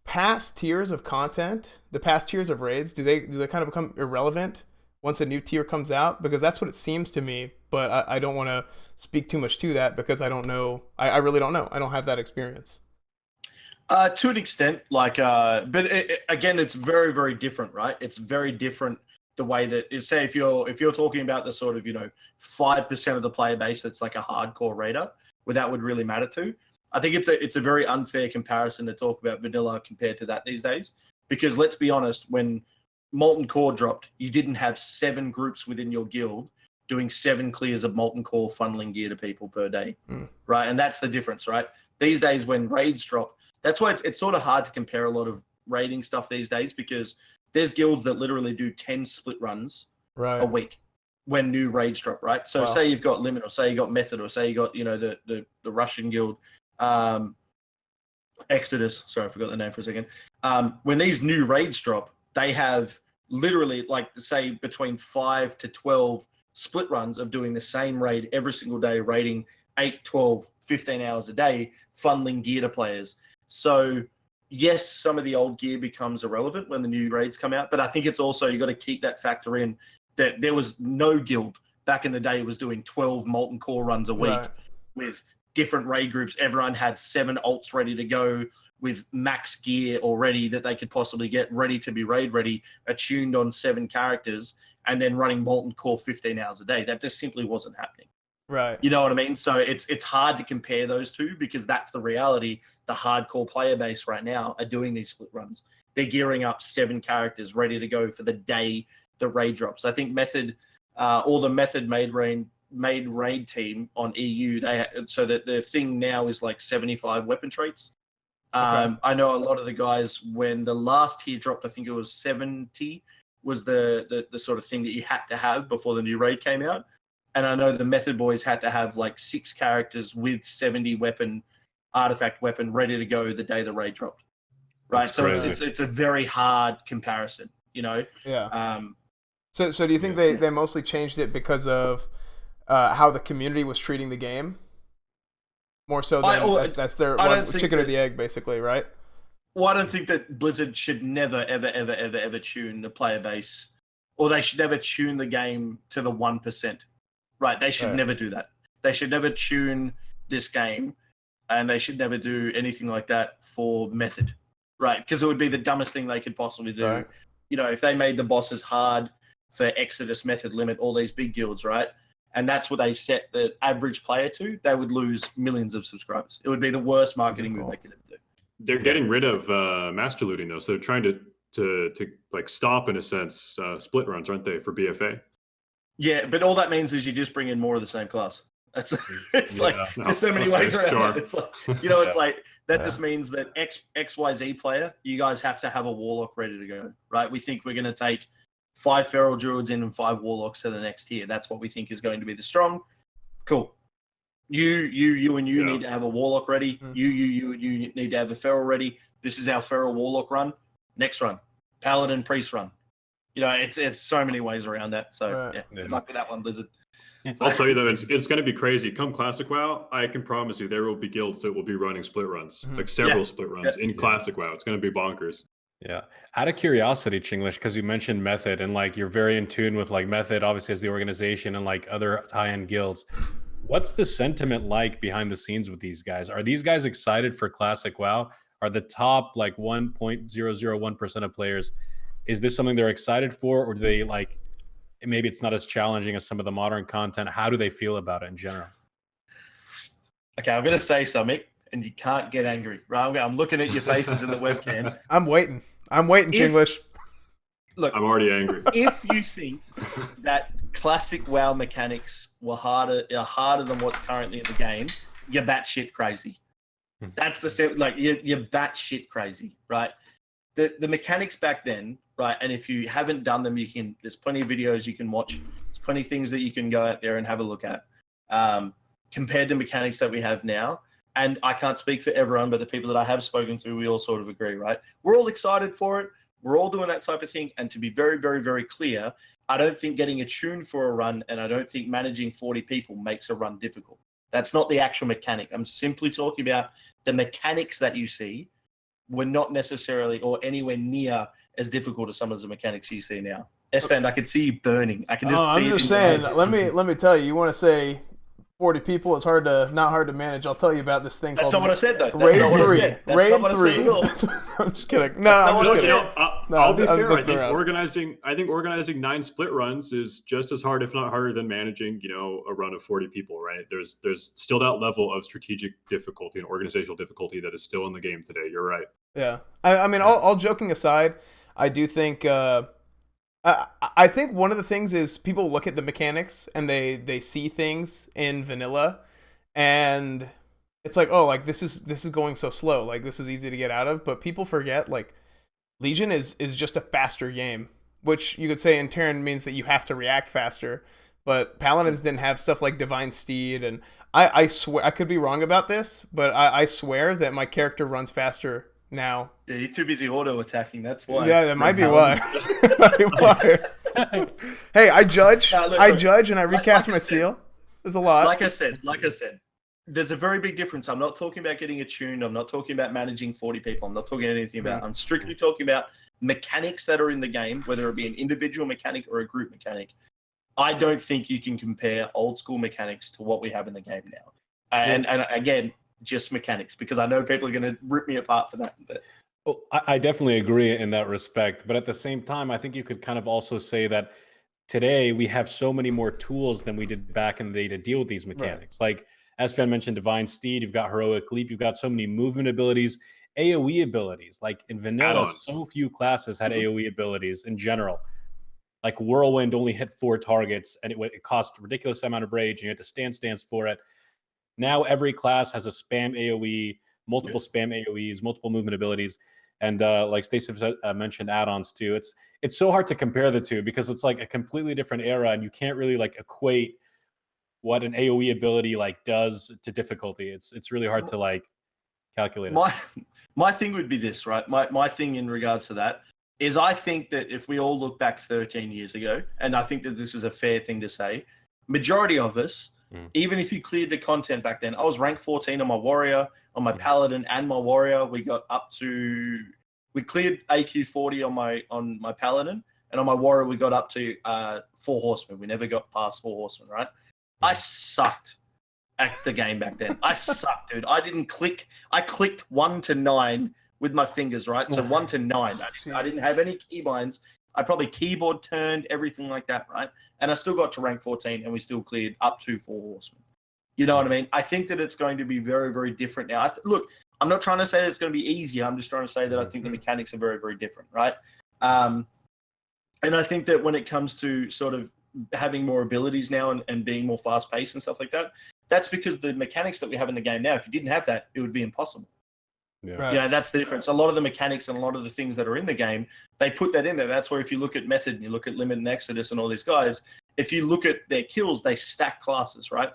S1: past tiers of content, the past tiers of raids, do they kind of become irrelevant once a new tier comes out? Because that's what it seems to me, but I don't want to speak too much to that because I don't know. I really don't know. I don't have that experience.
S2: To an extent, like, but again, it's very, very different, right? It's very different the way that, say, if you're talking about the sort of 5% of the player base that's like a hardcore raider, where that would really matter to. I think it's a very unfair comparison to talk about vanilla compared to that these days, because let's be honest, when Molten Core dropped, you didn't have 7 groups within your guild doing 7 clears of Molten Core funneling gear to people per day, right? And that's the difference, right? These days when raids drop, that's why it's sort of hard to compare a lot of raiding stuff these days, because there's guilds that literally do 10 split runs a week when new raids drop, right? So say you've got Limit, or say you got Method, or say you got the Russian guild, Exodus. Sorry, I forgot the name for a second. When these new raids drop, they have literally, like, say between 5 to 12 split runs of doing the same raid every single day, raiding 8, 12, 15 hours a day, funneling gear to players. So yes, some of the old gear becomes irrelevant when the new raids come out, but I think it's also, you got to keep that factor in that there was no guild back in the day was doing 12 Molten Core runs a week with different raid groups. Everyone had 7 alts ready to go with max gear already that they could possibly get ready to be raid ready, attuned on 7 characters, and then running Molten Core 15 hours a day. That just simply wasn't happening.
S1: Right.
S2: You know what I mean? So it's hard to compare those two, because that's the reality. The hardcore player base right now are doing these split runs. They're gearing up 7 characters ready to go for the day the raid drops. I think Method, all the Method made raid team on EU, so that the thing now is like 75 weapon traits. I know a lot of the guys, when the last tier dropped, I think it was 70 was the sort of thing that you had to have before the new raid came out. And I know the Method boys had to have like 6 characters with 70 artifact weapon ready to go the day the raid dropped. Right. So it's a very hard comparison,
S1: Yeah. So do you think they mostly changed it because of how the community was treating the game? More so than that's their chicken or the egg, basically, right?
S2: Well, I don't think that Blizzard should never, ever, ever, ever, ever tune the player base, or they should never tune the game to the 1%. Right? They should never do that. They should never tune this game, and they should never do anything like that for Method, right? Because it would be the dumbest thing they could possibly do.
S1: Right.
S2: If they made the bosses hard for Exodus, Method, Limit, all these big guilds, right? And that's what they set the average player to, they would lose millions of subscribers. It would be the worst marketing move they could ever do.
S4: They're getting rid of master looting, though, so they're trying to like stop, in a sense, split runs, aren't they, for BFA?
S2: Yeah, but all that means is you just bring in more of the same class. It's like there's so many ways around it. It's like it's like that just means that XYZ player, you guys have to have a warlock ready to go, right? We think we're going to take 5 feral druids in and 5 warlocks to the next tier. That's what we think is going to be the strong. Cool. You and you
S4: Yeah.
S2: need to have a warlock ready.
S1: Mm.
S2: You need to have a feral ready. This is our feral warlock run. Next run, paladin priest run. You know, it's so many ways around that. So
S1: Right.
S2: yeah,
S3: Yeah.
S2: good luck with that one, Blizzard.
S4: I'll tell you though, it's going to be crazy. Come Classic WoW, I can promise you there will be guilds that will be running split runs,
S1: Mhm.
S4: like several
S2: Yeah.
S4: split runs in
S3: Yeah.
S4: Classic WoW. It's going to be bonkers.
S3: Yeah. Out of curiosity, Chinglish, because you mentioned Method and like you're very in tune with like Method, obviously as the organization and like other tie-in guilds. What's the sentiment like behind the scenes with these guys? Are these guys excited for Classic WoW? Are the top like 1.001% of players, is this something they're excited for, or do they like maybe it's not as challenging as some of the modern content? How do they feel about it in general?
S2: Okay, I'm going to say something, and you can't get angry, right? I'm looking at your faces in the webcam.
S1: I'm waiting. Chinglish.
S2: Look,
S4: I'm already angry.
S2: if you think that classic WoW mechanics are harder than what's currently in the game, you're batshit crazy. That's you're batshit crazy, right? The mechanics back then, right? And if you haven't done them, there's plenty of videos you can watch. There's plenty of things that you can go out there and have a look at. Compared to mechanics that we have now. And I can't speak for everyone, but the people that I have spoken to, we all sort of agree, right? We're all excited for it. We're all doing that type of thing. And to be very, very, very clear, I don't think getting attuned for a run and I don't think managing 40 people makes a run difficult. That's not the actual mechanic. I'm simply talking about the mechanics that you see were not necessarily or anywhere near as difficult as some of the mechanics you see now. Esfand, I can see you burning. I can just see
S1: I'm
S2: it
S1: just
S2: in your
S1: saying.
S2: eyes.
S1: Let me tell you. You want to say 40 people? It's not hard to manage. I'll tell you about this thing
S2: That's
S1: called
S2: not what I said, though. That's
S1: Raid
S2: not what I
S1: 3.
S2: said. That's
S1: Raid
S2: not what I
S1: 3.
S2: said at all.
S1: I'm just kidding. No,
S2: That's not
S1: I'm
S2: what
S1: just
S2: I
S1: kidding.
S2: said.
S1: No,
S4: I'll be
S1: I'm
S4: fair. I
S1: messing
S4: think
S1: around.
S4: organizing 9 split runs is just as hard, if not harder, than managing, a run of 40 people. Right? There's still that level of strategic difficulty and organizational difficulty that is still in the game today. You're right.
S1: Yeah. I mean, all joking aside, I do think. I think one of the things is people look at the mechanics and they see things in vanilla, and it's like, oh, like this is going so slow, like this is easy to get out of. But people forget, like, Legion is just a faster game, which you could say in turn means that you have to react faster. But Paladins didn't have stuff like Divine Steed, and I swear, I could be wrong about this, but I swear that my character runs faster now.
S2: Yeah, you're too busy auto attacking. That's why.
S1: Yeah, that might be why. Might be why. Hey, I judge.
S2: Look,
S1: judge, and I recast
S2: like I
S1: my
S2: said-
S1: seal. There's a lot.
S2: Like I said, there's a very big difference. I'm not talking about getting attuned. I'm not talking about managing 40 people. I'm not talking anything about.
S1: Yeah.
S2: I'm strictly talking about mechanics that are in the game, whether it be an individual mechanic or a group mechanic. I don't think you can compare old school mechanics to what we have in the game now. And again, just mechanics, because I know people are going to rip me apart for that. But
S3: Well, I definitely agree in that respect. But at the same time, I think you could kind of also say that today we have so many more tools than we did back in the day to deal with these mechanics. Like, as Fan mentioned, Divine Steed, you've got Heroic Leap, you've got so many movement abilities, AoE abilities. Like in vanilla,
S4: Add-ons.
S3: so few classes had AoE abilities in general. Like Whirlwind only hit 4 targets, and it cost a ridiculous amount of rage, and you had to stance for it. Now every class has a spam AoE, multiple spam AoEs, multiple movement abilities, and like Stacey mentioned, add-ons too. It's so hard to compare the two because it's like a completely different era, and you can't really like equate what an AoE ability like does to difficulty. It's really hard to like calculate it.
S2: My thing would be this, right? My thing in regards to that is I think that if we all look back 13 years ago, and I think that this is a fair thing to say, majority of us, even if you cleared the content back then, I was rank 14 on my warrior, on my paladin and my warrior. We cleared AQ 40 on my paladin, and on my warrior we got up to 4 horsemen. We never got past 4 horsemen, right? I sucked at the game back then. I sucked, dude. I didn't click. I clicked 1 to 9 with my fingers, right? So 1 to 9. I didn't have any keybinds. I probably keyboard turned, everything like that, right? And I still got to rank 14, and we still cleared up to 4 horsemen. You know what I mean? I think that it's going to be very, very different now. Look, I'm not trying to say that it's going to be easier. I'm just trying to say that I think the mechanics are very, very different, right? And I think that when it comes to sort of having more abilities now and being more fast-paced and stuff like that, that's because the mechanics that we have in the game now, if you didn't have that, it would be impossible.
S3: Yeah.
S1: Right.
S2: Yeah, that's the difference. A lot of the mechanics and a lot of the things that are in the game, they put that in there. That's where if you look at Method and you look at Limit and Exodus and all these guys, if you look at their kills, they stack classes, right?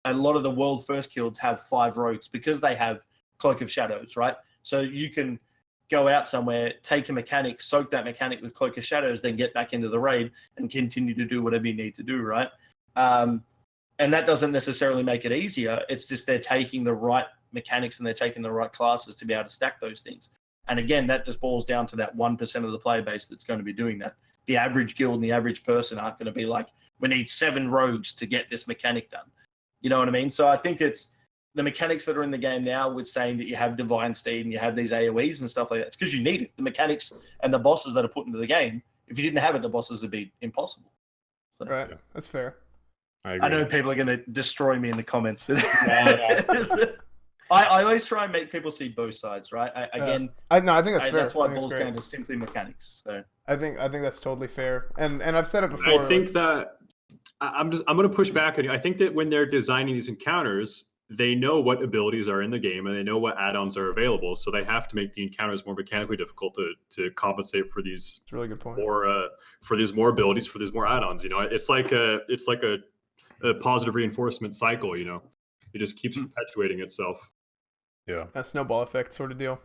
S2: a lot of the world first guilds have 5 rogues because they have Cloak of Shadows, right? So you can go out somewhere, take a mechanic, soak that mechanic with Cloak of Shadows, then get back into the raid and continue to do whatever you need to do, right? And that doesn't necessarily make it easier. It's just they're taking the right mechanics and they're taking the right classes to be able to stack those things. And again, that just boils down to that 1% of the player base that's going to be doing that. The average guild and the average person aren't going to be like, we need 7 rogues to get this mechanic done. You know what I mean? So I think it's the mechanics that are in the game now with saying that you have Divine Steed and you have these AoEs and stuff like that. It's because you need it. The mechanics and the bosses that are put into the game, if you didn't have it, the bosses would be impossible. So,
S1: Right. That's fair.
S2: I know people are going to destroy me in the comments for that. I always try and make people see both sides, right? I think that's fair.
S1: That's
S2: why it boils down to simply mechanics. So
S1: I think that's totally fair. And I've said it before.
S4: I think that I'm going to push back on you. I think that when they're designing these encounters, they know what abilities are in the game and they know what add-ons are available. So they have to make the encounters more mechanically difficult to compensate for these.
S1: That's a really good point.
S4: For these more abilities, for these more add-ons. You know, it's like a positive reinforcement cycle. You know, it just keeps perpetuating itself.
S3: Yeah,
S1: a snowball effect sort of deal.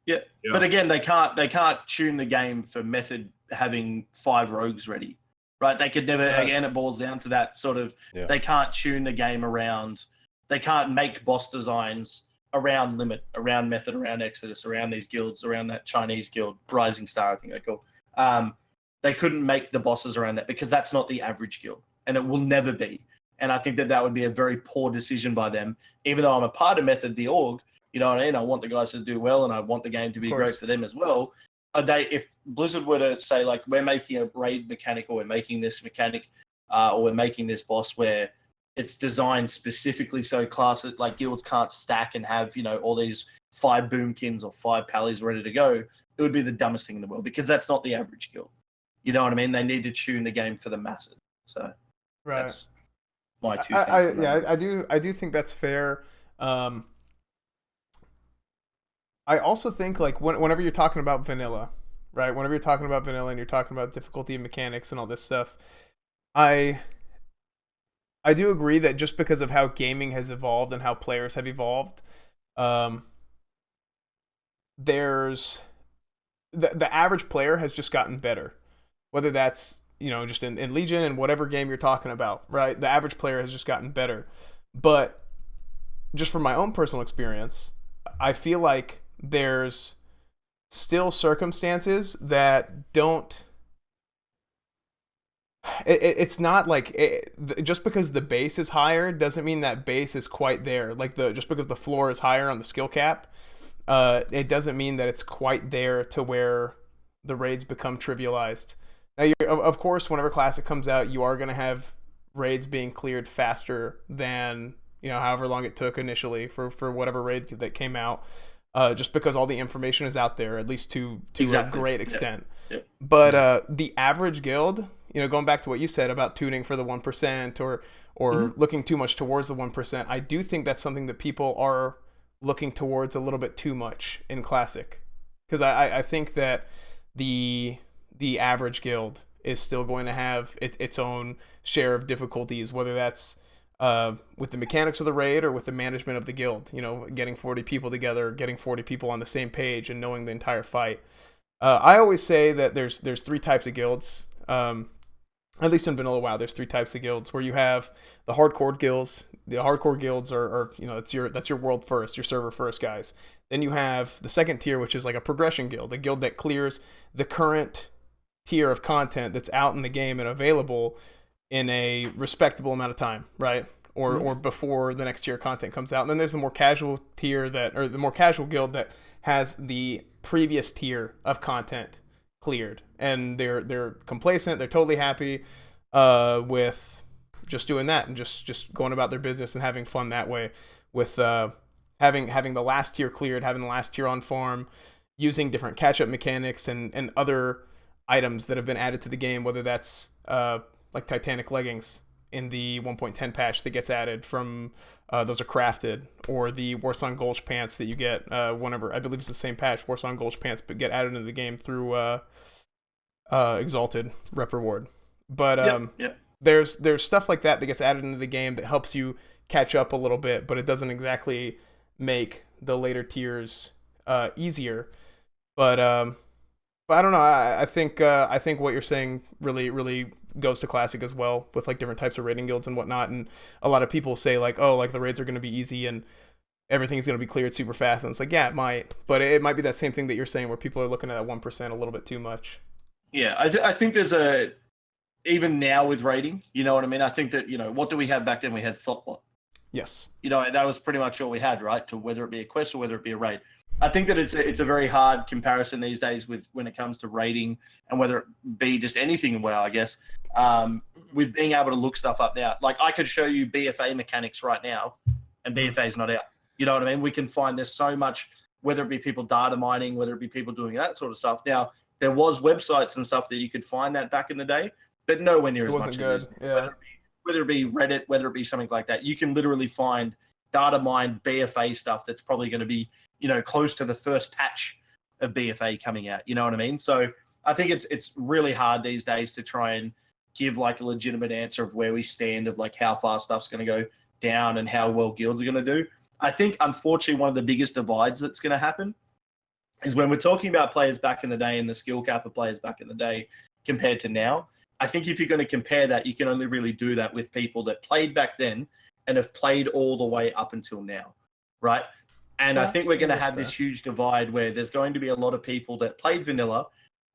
S2: Yeah, but again, they can't tune the game for method having 5 rogues ready, right? They could never. Yeah. Again, it boils down to that sort of. Yeah. They can't tune the game around. They can't make boss designs around Limit, around Method, around Exodus, around these guilds, around that Chinese guild, Rising Star, I think they call. They couldn't make the bosses around that because that's not the average guild, and it will never be. And I think that would be a very poor decision by them. Even though I'm a part of Method, the org, you know what I mean? I want the guys to do well, and I want the game to be great for them as well. If Blizzard were to say, like, we're making a raid mechanic, or we're making this mechanic, or we're making this boss where it's designed specifically so classes like guilds can't stack and have, you know, all these 5 boomkins or 5 pallies ready to go, it would be the dumbest thing in the world because that's not the average guild. You know what I mean? They need to tune the game for the masses. So that's my 2 cents.
S1: I do think that's fair. I also think, like, whenever you're talking about vanilla, right? Whenever you're talking about vanilla and you're talking about difficulty and mechanics and all this stuff, I do agree that just because of how gaming has evolved and how players have evolved, there's the average player has just gotten better. Whether that's, you know, just in Legion and whatever game you're talking about, right? The average player has just gotten better. But just from my own personal experience, I feel like there's still circumstances that don't... It's not like just because the base is higher doesn't mean that base is quite there. Like just because the floor is higher on the skill cap, it doesn't mean that it's quite there to where the raids become trivialized. Now, of course, whenever Classic comes out, you are going to have raids being cleared faster than, you know, however long it took initially for whatever raid that came out, just because all the information is out there, at least to a great extent. Yeah. But the average guild, you know, going back to what you said about tuning for the 1% or looking too much towards the 1%, I do think that's something that people are looking towards a little bit too much in Classic, because I think that the average guild is still going to have its own share of difficulties, whether that's with the mechanics of the raid or with the management of the guild. You know, getting 40 people together, getting 40 people on the same page, and knowing the entire fight. I always say that there's 3 types of guilds. At least in vanilla WoW, there's 3 types of guilds, where you have the hardcore guilds. The hardcore guilds are you know, that's your world first, your server first guys. Then you have the second tier, which is like a progression guild, a guild that clears the current tier of content that's out in the game and available in a respectable amount of time, right? Or before the next tier of content comes out. And then there's the more casual tier the more casual guild that has the previous tier of content cleared, and they're complacent, they're totally happy with just doing that and just going about their business and having fun that way, with having the last tier cleared, having the last tier on farm, using different catch-up mechanics and other items that have been added to the game, whether that's like Titanic leggings in the 1.10 patch that gets added from those are crafted, or the Warsong Gulch pants that you get whenever, I believe it's the same patch, Warsong Gulch pants, but get added into the game through Exalted rep reward. But there's stuff like that gets added into the game that helps you catch up a little bit, but it doesn't exactly make the later tiers easier. But I don't know. I think what you're saying really goes to Classic as well, with like different types of raiding guilds and whatnot. And a lot of people say like, oh, like the raids are going to be easy and everything's going to be cleared super fast. And it's like, yeah, it might, but it might be that same thing that you're saying where people are looking at that 1% a little bit too much.
S2: Yeah, I think there's even now with raiding, you know what I mean? I think that, what do we have back then? We had Thoughtbot.
S1: Yes.
S2: And that was pretty much all we had, right? To whether it be a quest or whether it be a raid. I think that it's a very hard comparison these days when it comes to raiding and whether it be just anything in WoW, I guess. With being able to look stuff up now. Like I could show you BFA mechanics right now and BFA is not out. You know what I mean? We can find there's so much, whether it be people data mining, whether it be people doing that sort of stuff. Now, there was websites and stuff that you could find that back in the day, but nowhere near as much. It wasn't good. Yeah. Whether it be Reddit, whether it be something like that, you can literally find data mined BFA stuff that's probably going to be, close to the first patch of BFA coming out. You know what I mean? So I think it's really hard these days to try and give like a legitimate answer of where we stand, of like how far stuff's going to go down and how well guilds are going to do. I think, unfortunately, one of the biggest divides that's going to happen is when we're talking about players back in the day and the skill cap of players back in the day compared to now. I think if you're going to compare that, you can only really do that with people that played back then and have played all the way up until now, right? And I think we're going to have this huge divide where there's going to be a lot of people that played vanilla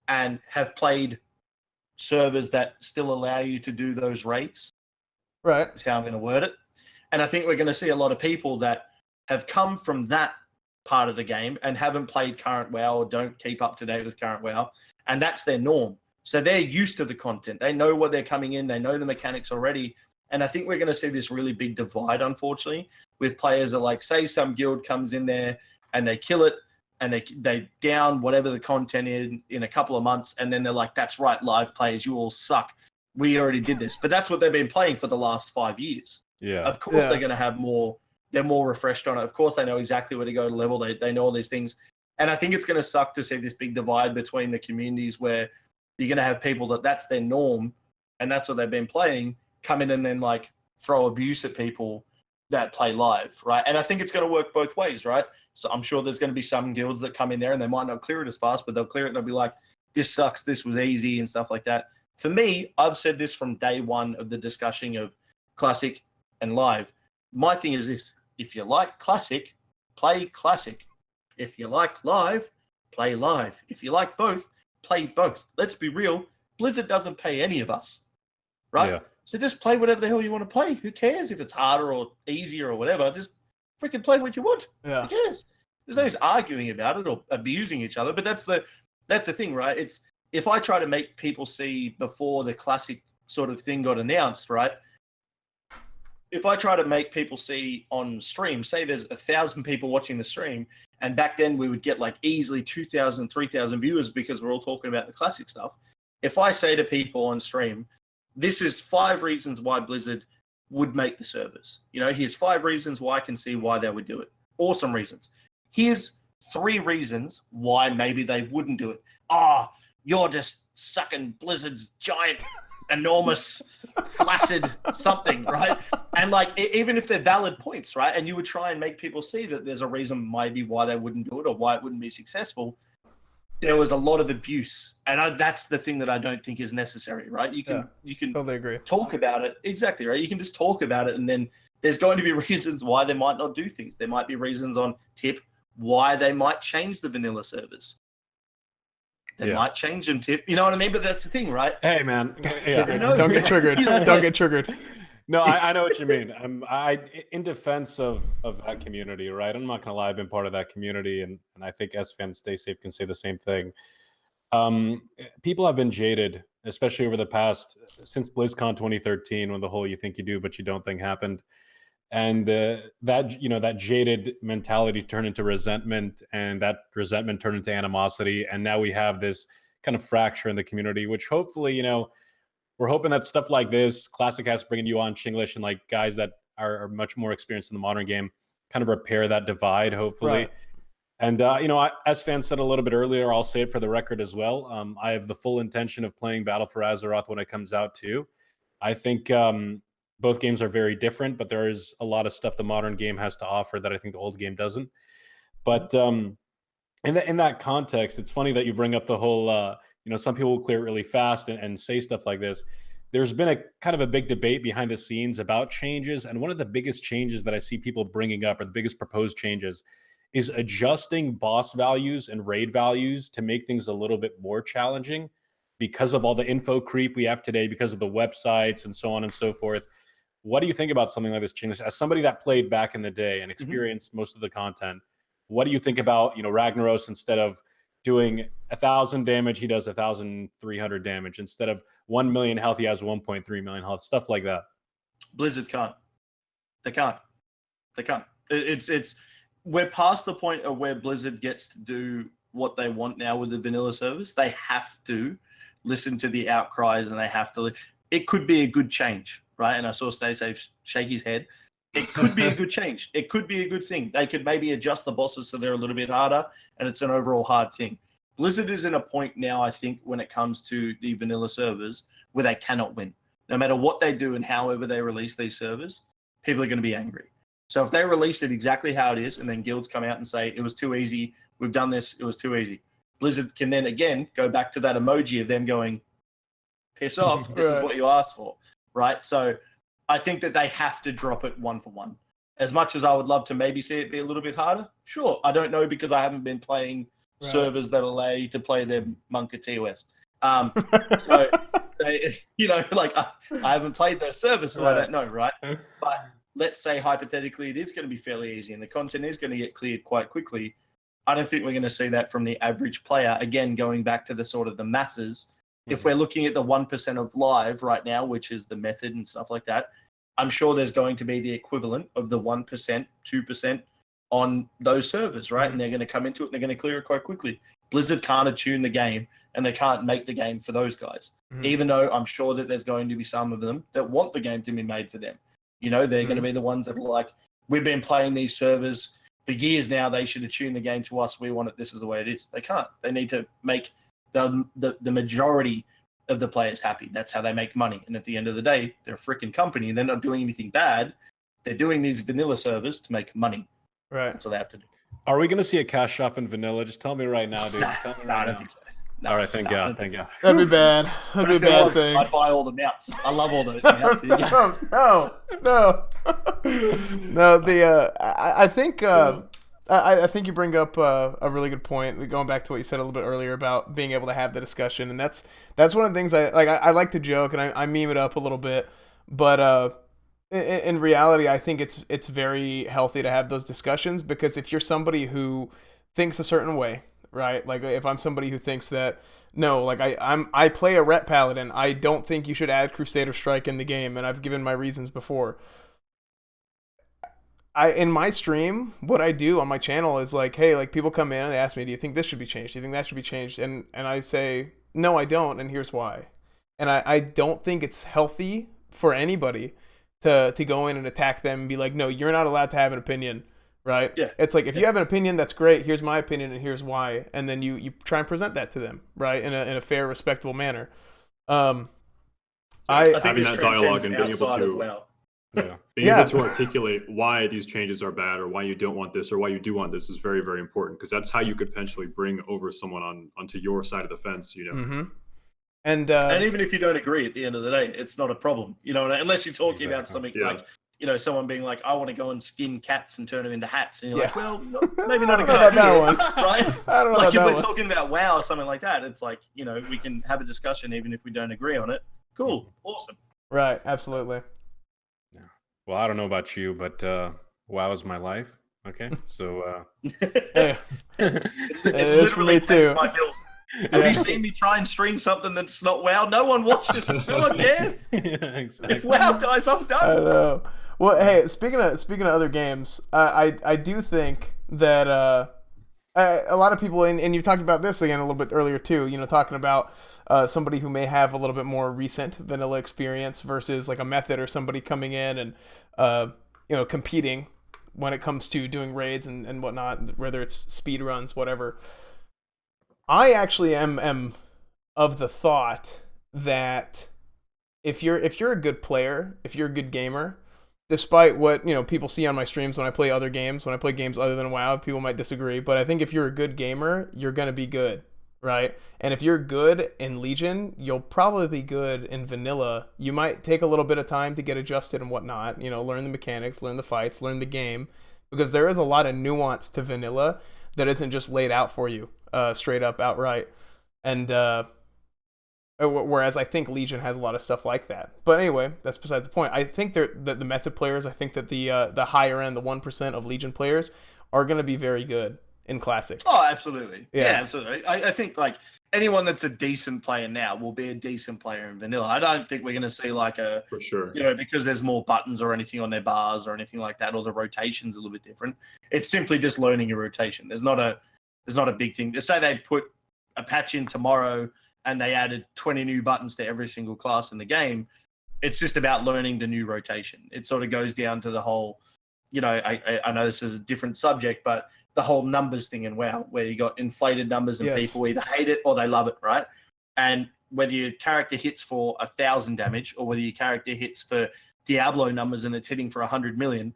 S2: and have played servers that still allow you to do those rates.
S1: Right.
S2: That's how I'm going to word it. And I think we're going to see a lot of people that have come from that part of the game and haven't played current WoW or don't keep up to date with current WoW, and that's their norm. So they're used to the content. They know what they're coming in. They know the mechanics already. And I think we're going to see this really big divide, unfortunately, with players that, like, say some guild comes in there and they kill it and they down whatever the content is in a couple of months, and then they're like, that's right, live players, you all suck. We already did this. But that's what they've been playing for the last 5 years.
S3: Yeah.
S2: Of course they're going to have more. They're more refreshed on it. Of course they know exactly where to go to level. They know all these things. And I think it's going to suck to see this big divide between the communities where you're going to have people that's their norm and that's what they've been playing, come in and then like throw abuse at people that play live, right? And I think it's going to work both ways, right? So I'm sure there's going to be some guilds that come in there and they might not clear it as fast, but they'll clear it and they'll be like, this sucks, this was easy and stuff like that. For me, I've said this from day one of the discussion of Classic and live. My thing is this: if you like Classic, play Classic. If you like live, play live. If you like both, play both. Let's be real, Blizzard doesn't pay any of us, right? Yeah. So just play whatever the hell you want to play. Who cares if it's harder or easier or whatever? Just freaking play what you want.
S1: Yeah.
S2: Who cares? There's no use arguing about it or abusing each other. But that's the thing, right? It's if I try to make people see before the Classic sort of thing got announced, right? If I try to make people see on stream, say there's 1,000 people watching the stream, and back then we would get like easily 2,000, 3,000 viewers because we're all talking about the Classic stuff. If I say to people on stream, this is 5 reasons why Blizzard would make the servers. Here's 5 reasons why I can see why they would do it. Awesome reasons. Here's 3 reasons why maybe they wouldn't do it. You're just sucking Blizzard's giant, enormous, flaccid something, right? And like, even if they're valid points, right? And you would try and make people see that there's a reason maybe why they wouldn't do it or why it wouldn't be successful. There was a lot of abuse, and that's the thing that I don't think is necessary, right? You can
S1: totally agree.
S2: Talk about it, exactly, right? You can just talk about it, and then there's going to be reasons why they might not do things. There might be reasons on tip why they might change the vanilla servers. They might change them, tip. You know what I mean? But that's the thing, right?
S3: Hey, man.
S1: Don't get triggered. Don't get triggered.
S3: No, I know what you mean. I in defense of that community, right? I'm not gonna lie, I've been part of that community, and I think Esfand, Stay Safe can say the same thing. People have been jaded, especially over the past since BlizzCon 2013, when the whole "you think you do but you don't" thing happened, and that jaded mentality turned into resentment, and that resentment turned into animosity, and now we have this kind of fracture in the community, which hopefully, we're hoping that stuff like this, ClassiCast bringing you on, Chinglish, and like guys that are much more experienced in the modern game, kind of repair that divide, hopefully. Right. And, as fans said a little bit earlier, I'll say it for the record as well. I have the full intention of playing Battle for Azeroth when it comes out too. I think both games are very different, but there is a lot of stuff the modern game has to offer that I think the old game doesn't. But in that context, it's funny that you bring up the whole, some people will clear it really fast and say stuff like this. There's been a kind of a big debate behind the scenes about changes. And one of the biggest changes that I see people bringing up, or the biggest proposed changes, is adjusting boss values and raid values to make things a little bit more challenging because of all the info creep we have today, because of the websites and so on and so forth. What do you think about something like this, Chinglish? As somebody that played back in the day and experienced most of the content, what do you think about, Ragnaros, instead of doing 1,000 damage, he does 1,300 damage. Instead of 1 million health, he has 1.3 million health, stuff like that.
S2: Blizzard can't. They can't. They can't. It's we're past the point of where Blizzard gets to do what they want now with the vanilla service. They have to listen to the outcries, and they have to. It could be a good change, right? And I saw Stay Safe shake his head. It could be a good change. It could be a good thing. They could maybe adjust the bosses so they're a little bit harder, and it's an overall hard thing. Blizzard is in a point now, I think, when it comes to the vanilla servers, where they cannot win. No matter what they do and however they release these servers, people are going to be angry. So if they release it exactly how it is, and then guilds come out and say, it was too easy, we've done this, it was too easy, Blizzard can then, again, go back to that emoji of them going, piss off, this is what you asked for, right? So I think that they have to drop it one for one. As much as I would love to maybe see it be a little bit harder, sure. I don't know, because I haven't been playing servers that allow you to play their Monka TOS. So, they, I haven't played those servers, so I don't know, right? But let's say hypothetically it is going to be fairly easy and the content is going to get cleared quite quickly. I don't think we're going to see that from the average player. Again, going back to the sort of the masses, if we're looking at the 1% of live right now, which is the method and stuff like that, I'm sure there's going to be the equivalent of the 1%, 2% on those servers, right? And they're going to come into it and they're going to clear it quite quickly. Blizzard can't attune the game and they can't make the game for those guys, even though I'm sure that there's going to be some of them that want the game to be made for them. They're going to be the ones that are like, we've been playing these servers for years now. They should attune the game to us. We want it. This is the way it is. They can't. They need to make the majority of the players happy. That's how they make money. And at the end of the day, they're a freaking company and they're not doing anything bad. They're doing these vanilla servers to make money.
S1: Right.
S2: That's what they have to do.
S3: Are we going to see a cash shop in vanilla? Just tell me right now, dude. Tell me right
S2: I don't
S3: now.
S2: think so. No,
S3: All right, thank God. Thank God.
S1: That'd be bad. That'd be a bad thing.
S2: I'd buy all the mounts. I love all the mounts.
S1: No. I think I think you bring up a really good point. Going back to what you said a little bit earlier about being able to have the discussion, and that's one of the things I like to joke and I meme it up a little bit, but in reality, I think it's very healthy to have those discussions, because if you're somebody who thinks a certain way, right? Like if I'm somebody who thinks that no, like I play a Ret Paladin, I don't think you should add Crusader Strike in the game, and I've given my reasons before. In my stream, what I do on my channel is like, hey, like people come in and they ask me, do you think this should be changed? Do you think that should be changed? And I say, no, I don't, and here's why. And I don't think it's healthy for anybody to go in and attack them and be like, no, you're not allowed to have an opinion. Right?
S2: Yeah.
S1: It's like, if you have an opinion, that's great. Here's my opinion and here's why. And then you try and present that to them, right? In a fair, respectable manner. I
S2: think
S4: having that dialogue and being able to able to articulate why these changes are bad, or why you don't want this, or why you do want this, is very, very important, because that's how you could potentially bring over someone onto your side of the fence,
S1: And
S2: even if you don't agree at the end of the day, it's not a problem, unless you're talking about something like, someone being like, I want to go and skin cats and turn them into hats. And you're like, well, maybe not a good idea,
S1: that one.
S2: Right?
S1: I don't know.
S2: Like if we're talking about WoW or something like that, it's like, we can have a discussion even if we don't agree on it. Cool. Awesome.
S1: Right. Absolutely.
S3: Yeah. Well, I don't know about you, but WoW is my life. Okay. So
S1: hey, it is for me too.
S2: Have you seen me try and stream something that's not WoW? No one watches. No one cares.
S3: Exactly.
S2: If WoW dies, I'm done.
S1: I know. Well, hey, speaking of other games, I do think that a lot of people, and you've talked about this again a little bit earlier too, talking about somebody who may have a little bit more recent vanilla experience versus like a method, or somebody coming in and competing when it comes to doing raids and whatnot, whether it's speed runs, whatever. I actually am of the thought that if you're a good player, if you're a good gamer, despite what people see on my streams when I play other games, when I play games other than WoW, people might disagree, but I think if you're a good gamer, you're gonna be good, right? And if you're good in Legion, you'll probably be good in vanilla. You might take a little bit of time to get adjusted and whatnot, learn the mechanics, learn the fights, learn the game, because there is a lot of nuance to vanilla that isn't just laid out for you straight up outright. And whereas I think Legion has a lot of stuff like that. But anyway, that's besides the point. I think that the method players, I think that the higher end, the 1% of Legion players are going to be very good in Classic.
S2: Oh, absolutely.
S1: Yeah.
S2: Absolutely. I think like anyone that's a decent player now will be a decent player in vanilla. I don't think we're going to see like
S4: For sure.
S2: because there's more buttons or anything on their bars or anything like that, or the rotation's a little bit different. It's simply just learning your rotation. There's not a big thing. Just say they put a patch in tomorrow and they added 20 new buttons to every single class in the game. It's just about learning the new rotation. It sort of goes down to the whole, I know this is a different subject, but the whole numbers thing in WoW, where you got inflated numbers and people either hate it or they love it, right? And whether your character hits for 1,000 damage or whether your character hits for Diablo numbers and it's hitting for 100 million,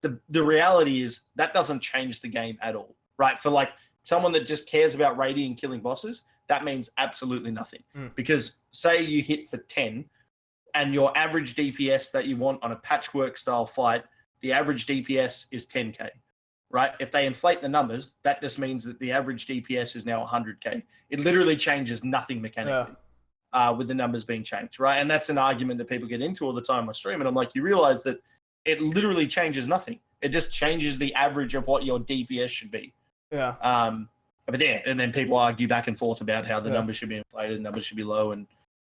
S2: the reality is that doesn't change the game at all, right? For like someone that just cares about raiding and killing bosses, that means absolutely nothing. Because say you hit for 10 and your average DPS that you want on a patchwork style fight, the average DPS is 10k, right? If they inflate the numbers, that just means that the average DPS is now 100k. It literally changes nothing mechanically with the numbers being changed, right? And that's an argument that people get into all the time on stream. And I'm like, you realize that it literally changes nothing. It just changes the average of what your DPS should be.
S1: Yeah.
S2: But yeah, and then people argue back and forth about how the numbers should be inflated, numbers should be low, and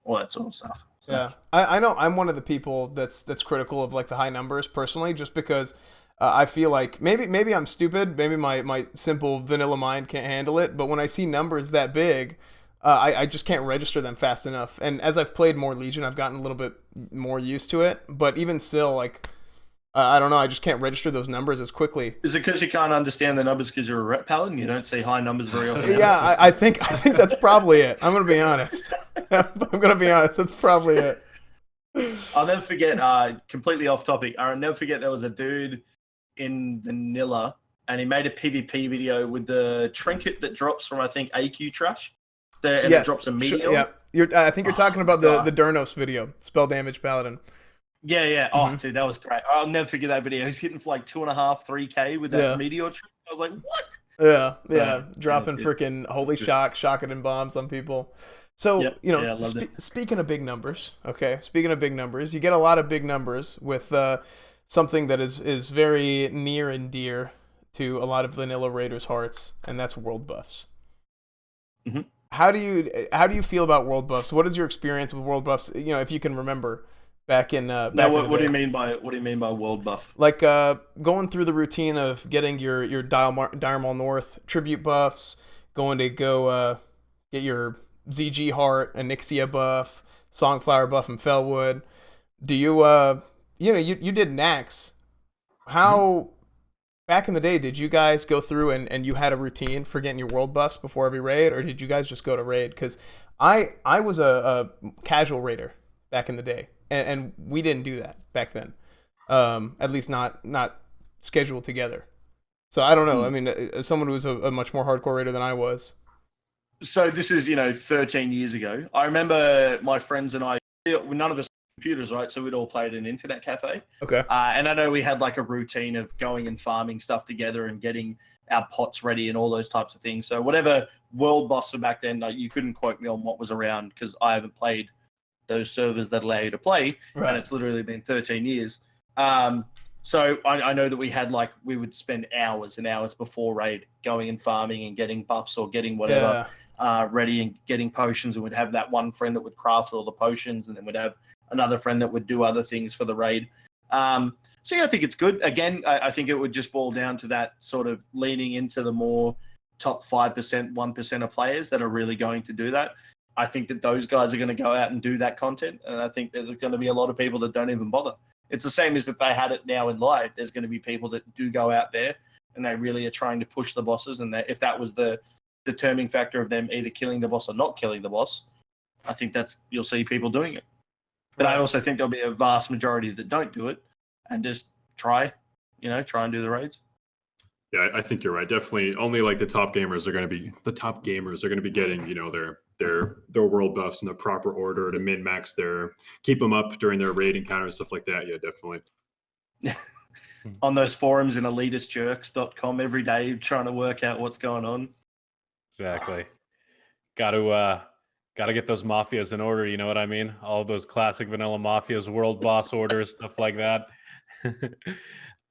S2: all that sort of stuff. So.
S1: Yeah, I know I'm one of the people that's critical of like the high numbers personally, just because I feel like maybe I'm stupid, maybe my simple vanilla mind can't handle it, but when I see numbers that big, I just can't register them fast enough. And as I've played more Legion, I've gotten a little bit more used to it, but even still, like. I don't know. I just can't register those numbers as quickly.
S2: Is it because you can't understand the numbers because you're a rep paladin? You don't see high numbers very often.
S1: Yeah, I think that's probably it. I'm gonna be honest. That's probably it.
S2: I'll never forget. Completely off topic. I'll never forget there was a dude in vanilla, and he made a PvP video with the trinket that drops from I think AQ trash. It drops a meteor.
S1: Yeah, I think you're talking about the Durnos video, spell damage paladin.
S2: Yeah. Oh, dude, that was great. I'll never forget that video. He's hitting for like 2.5, 3k with that meteor trick. I was like, what?
S1: Yeah. Dropping freaking holy shocking and bombs on people. So, speaking of big numbers, you get a lot of big numbers with something that is very near and dear to a lot of vanilla raiders' hearts, and that's world buffs.
S2: Mm-hmm.
S1: How do you feel about world buffs? What is your experience with world buffs? If you can remember. Back in
S2: what do you mean by world buff?
S1: Like going through the routine of getting your Dire Maul North tribute buffs, going to go get your ZG Heart, Onyxia buff, Songflower buff, and Felwood. Do you you did Nax? How back in the day did you guys go through and you had a routine for getting your world buffs before every raid, or did you guys just go to raid? Because I was a casual raider back in the day. And we didn't do that back then, at least not scheduled together. So I don't know. I mean, as someone who was a much more hardcore raider than I was.
S2: So this is 13 years ago. I remember my friends and I. None of us had computers, right? So we'd all play at an internet cafe.
S1: Okay.
S2: And I know we had like a routine of going and farming stuff together and getting our pots ready and all those types of things. So whatever world boss were back then, you couldn't quote me on what was around because I haven't played those servers that allow you to play, and it's literally been 13 years. So I know that we would spend hours and hours before raid going and farming and getting buffs or getting whatever ready and getting potions, and we'd have that one friend that would craft all the potions, and then we'd have another friend that would do other things for the raid. So yeah, I think it's good. Again, I think it would just boil down to that sort of leaning into the more top 5%, 1% of players that are really going to do that. I think that those guys are going to go out and do that content. And I think there's going to be a lot of people that don't even bother. It's the same as if they had it now in live. There's going to be people that do go out there and they really are trying to push the bosses. And if that was the determining factor of them either killing the boss or not killing the boss, I think you'll see people doing it. But I also think there'll be a vast majority that don't do it and just try and do the raids.
S4: Yeah, I think you're right. Definitely, only like the top gamers are going to be getting, their world buffs in the proper order to min max keep them up during their raid encounters, stuff like that. Yeah, definitely.
S2: On those forums in elitistjerks.com every day, trying to work out what's going on.
S3: Exactly. Got to get those mafias in order. You know what I mean? All those classic vanilla mafias, world boss orders, stuff like that.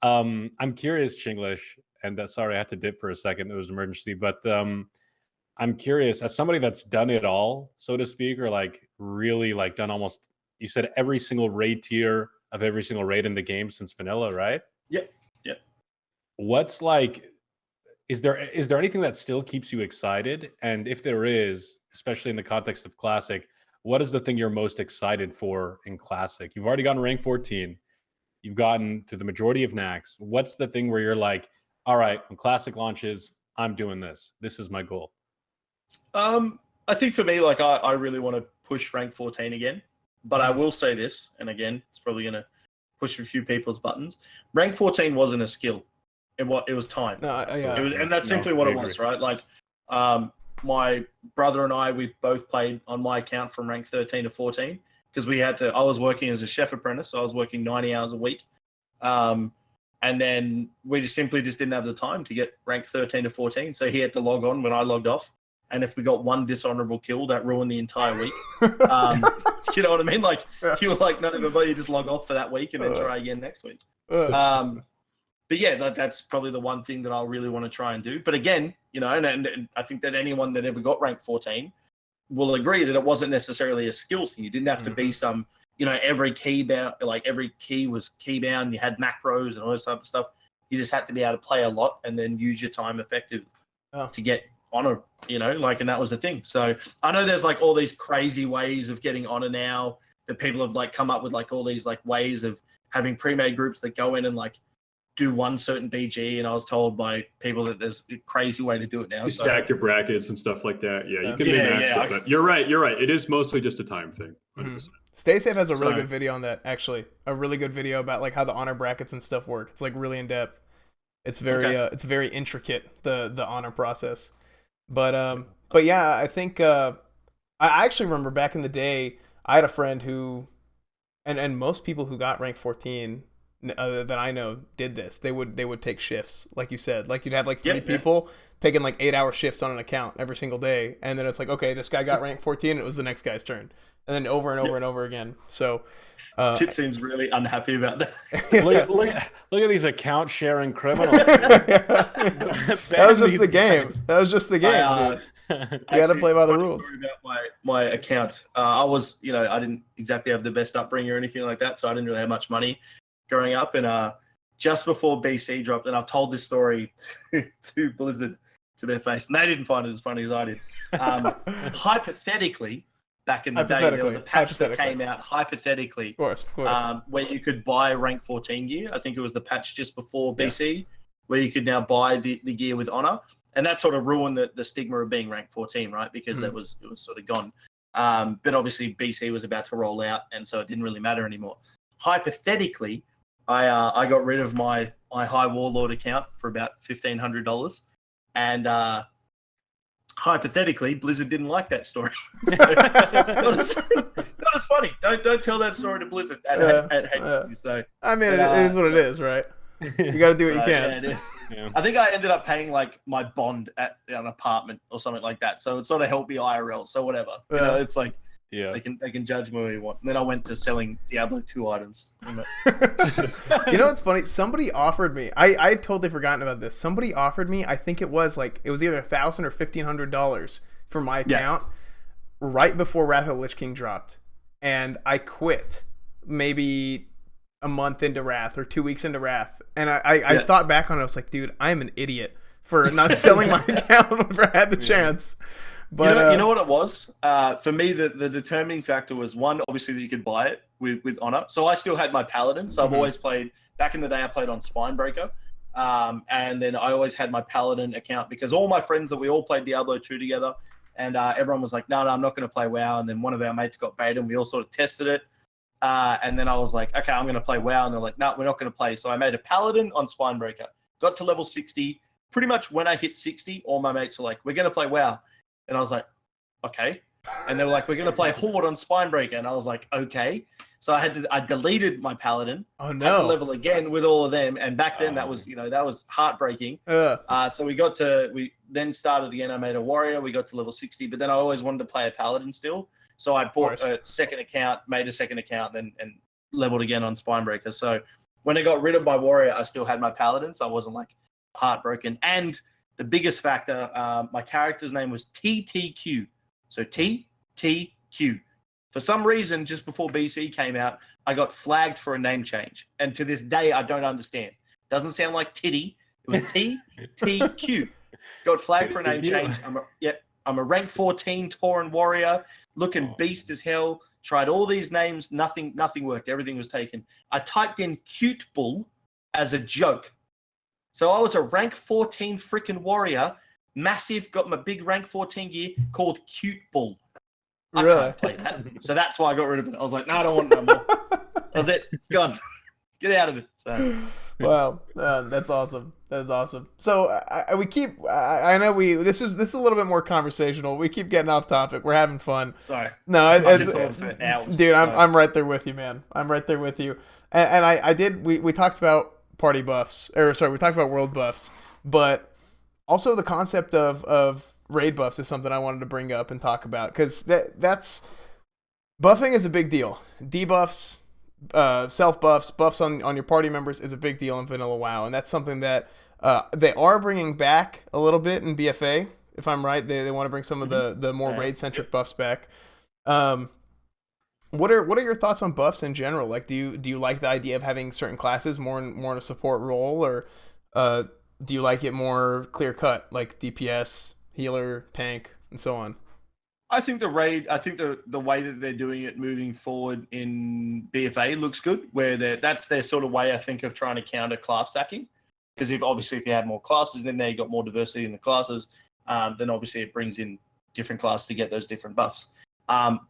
S3: I'm curious, Chinglish, and sorry, I had to dip for a second. It was an emergency, but I'm curious, as somebody that's done it all, so to speak, or like really like done almost, you said every single raid tier of every single raid in the game since vanilla, right?
S2: Yep.
S3: What's like, is there anything that still keeps you excited? And if there is, especially in the context of Classic, what is the thing you're most excited for in Classic? You've already gotten rank 14. You've gotten to the majority of Nax. What's the thing where you're like, all right, when Classic launches, I'm doing this. This is my goal.
S2: I think for me, like I really want to push rank 14 again. But I will say this, and again, it's probably going to push a few people's buttons. Rank 14 wasn't a skill. It was time. And that's simply what it was, right? Like, my brother and I, we both played on my account from rank 13 to 14 because I was working as a chef apprentice, so I was working 90 hours a week. And then we simply didn't have the time to get rank 13 to 14. So he had to log on when I logged off. And if we got one dishonorable kill, that ruined the entire week. You know what I mean? Like, you were like, no, but you just log off for that week and then try again next week. But yeah, that's probably the one thing that I'll really want to try and do. But again, and I think that anyone that ever got rank 14 will agree that it wasn't necessarily a skill thing. You didn't have to be some, every key bound, like every key was key bound. You had macros and all this type of stuff. You just had to be able to play a lot and then use your time effective to get honor, and that was the thing. So I know there's like all these crazy ways of getting honor now that people have like come up with, like all these like ways of having pre-made groups that go in and like do one certain BG, and I was told by people that there's a crazy way to do it now.
S4: You stack your brackets and stuff like that. Yeah, you can min-max it, but you're right. It is mostly just a time thing. 100%.
S1: Stay Safe has a really good video on that, actually. A really good video about like how the honor brackets and stuff work. It's like really in depth. It's very intricate, the honor process. But yeah, I think I actually remember back in the day, I had a friend who, and most people who got rank 14 that I know did this. They would take shifts, like you said. Like you'd have like three people taking like 8-hour shifts on an account every single day, and then it's like, okay, this guy got rank 14, and it was the next guy's turn, and then over and over and over again. So
S2: Tip seems really unhappy about that.
S3: look at these account sharing criminals.
S1: That was just the game. That was just the game. You got to play by the rules.
S2: About my account, I was, I didn't exactly have the best upbringing or anything like that, so I didn't really have much money growing up. And just before BC dropped, and I've told this story to Blizzard to their face, and they didn't find it as funny as I did. Hypothetically, back in the day, there was a patch that came out, hypothetically,
S1: of course.
S2: Where you could buy rank 14 gear. I think it was the patch just before BC, where you could now buy the gear with honor. And that sort of ruined the stigma of being rank 14, right? Because it was sort of gone. But obviously BC was about to roll out, and so it didn't really matter anymore. Hypothetically, I got rid of my High Warlord account for about $1,500, and hypothetically, Blizzard didn't like that story. So, not as funny. Don't tell that story to Blizzard at Hate. So
S1: I mean, it is what it is, right? You got to do what you can.
S2: Yeah, it is. Yeah. I think I ended up paying like my bond at an apartment or something like that. So it sort of helped me IRL. So whatever. It's like they can judge me what you want. And then I went to selling Diablo 2 items.
S1: You know what's funny? Somebody offered me. I had totally forgotten about this. Somebody offered me. I think it was either $1,000 or $1,500 for my account right before Wrath of the Lich King dropped, and I quit. Maybe a month into Wrath or 2 weeks into Wrath, and I thought back on it. I was like, dude, I'm an idiot for not selling my account whenever I had the chance. But
S2: you know what it was? For me, the determining factor was, one, obviously that you could buy it with honor. So I still had my Paladin. So I've always played. Back in the day, I played on Spinebreaker, and then I always had my Paladin account because all my friends that we all played Diablo 2 together, and everyone was like, no, I'm not going to play WoW. And then one of our mates got baited, and we all sort of tested it. And then I was like, okay, I'm going to play WoW. And they're like, no, we're not going to play. So I made a paladin on Spinebreaker. Got to level 60. Pretty much when I hit 60, all my mates were like, we're going to play WoW. And I was like, okay. And they were like, we're going to play Horde on Spinebreaker. And I was like, okay. So I deleted my paladin.
S1: Oh
S2: Had to
S1: no.
S2: level again with all of them. And back then that was heartbreaking. So we then started again. I made a warrior. We got to level 60, but then I always wanted to play a paladin still. So I bought a second account, made a second account, and leveled again on Spinebreaker. So when I got rid of my warrior, I still had my paladin, so I wasn't like heartbroken. And the biggest factor, my character's name was TTQ. So TTQ. For some reason, just before BC came out, I got flagged for a name change. And to this day, I don't understand. Doesn't sound like titty. It was TTQ. Got flagged for a name change. I'm a rank 14 Tauren warrior, looking beast as hell. Tried all these names, nothing worked. Everything was taken. I typed in cute bull as a joke. So I was a rank 14 freaking warrior, massive, got my big rank 14 gear called cute bull. I can't play that. So that's why I got rid of it. I was like, no, I don't want it no more. That's it. It's gone. Get out of it. So.
S1: Wow, that's awesome. That is awesome. So I know this is a little bit more conversational. We keep getting off topic. We're having fun.
S2: Sorry.
S1: No, dude, I'm right there with you, man. I'm right there with you. And we talked about party buffs, we talked about world buffs, but also the concept of raid buffs is something I wanted to bring up and talk about, because that's buffing is a big deal. Debuffs, self buffs, buffs on your party members is a big deal in vanilla WoW, and that's something that they are bringing back a little bit in BFA. If I'm right, they want to bring some of the more raid centric buffs back. What are your thoughts on buffs in general? Like, do you like the idea of having certain classes more in a support role, or do you like it more clear cut, like DPS, healer, tank, and so on?
S2: I think the way that they're doing it moving forward in BFA looks good, where that's their sort of way, I think, of trying to counter class stacking. Because if you have more classes, then you got more diversity in the classes, then obviously it brings in different classes to get those different buffs.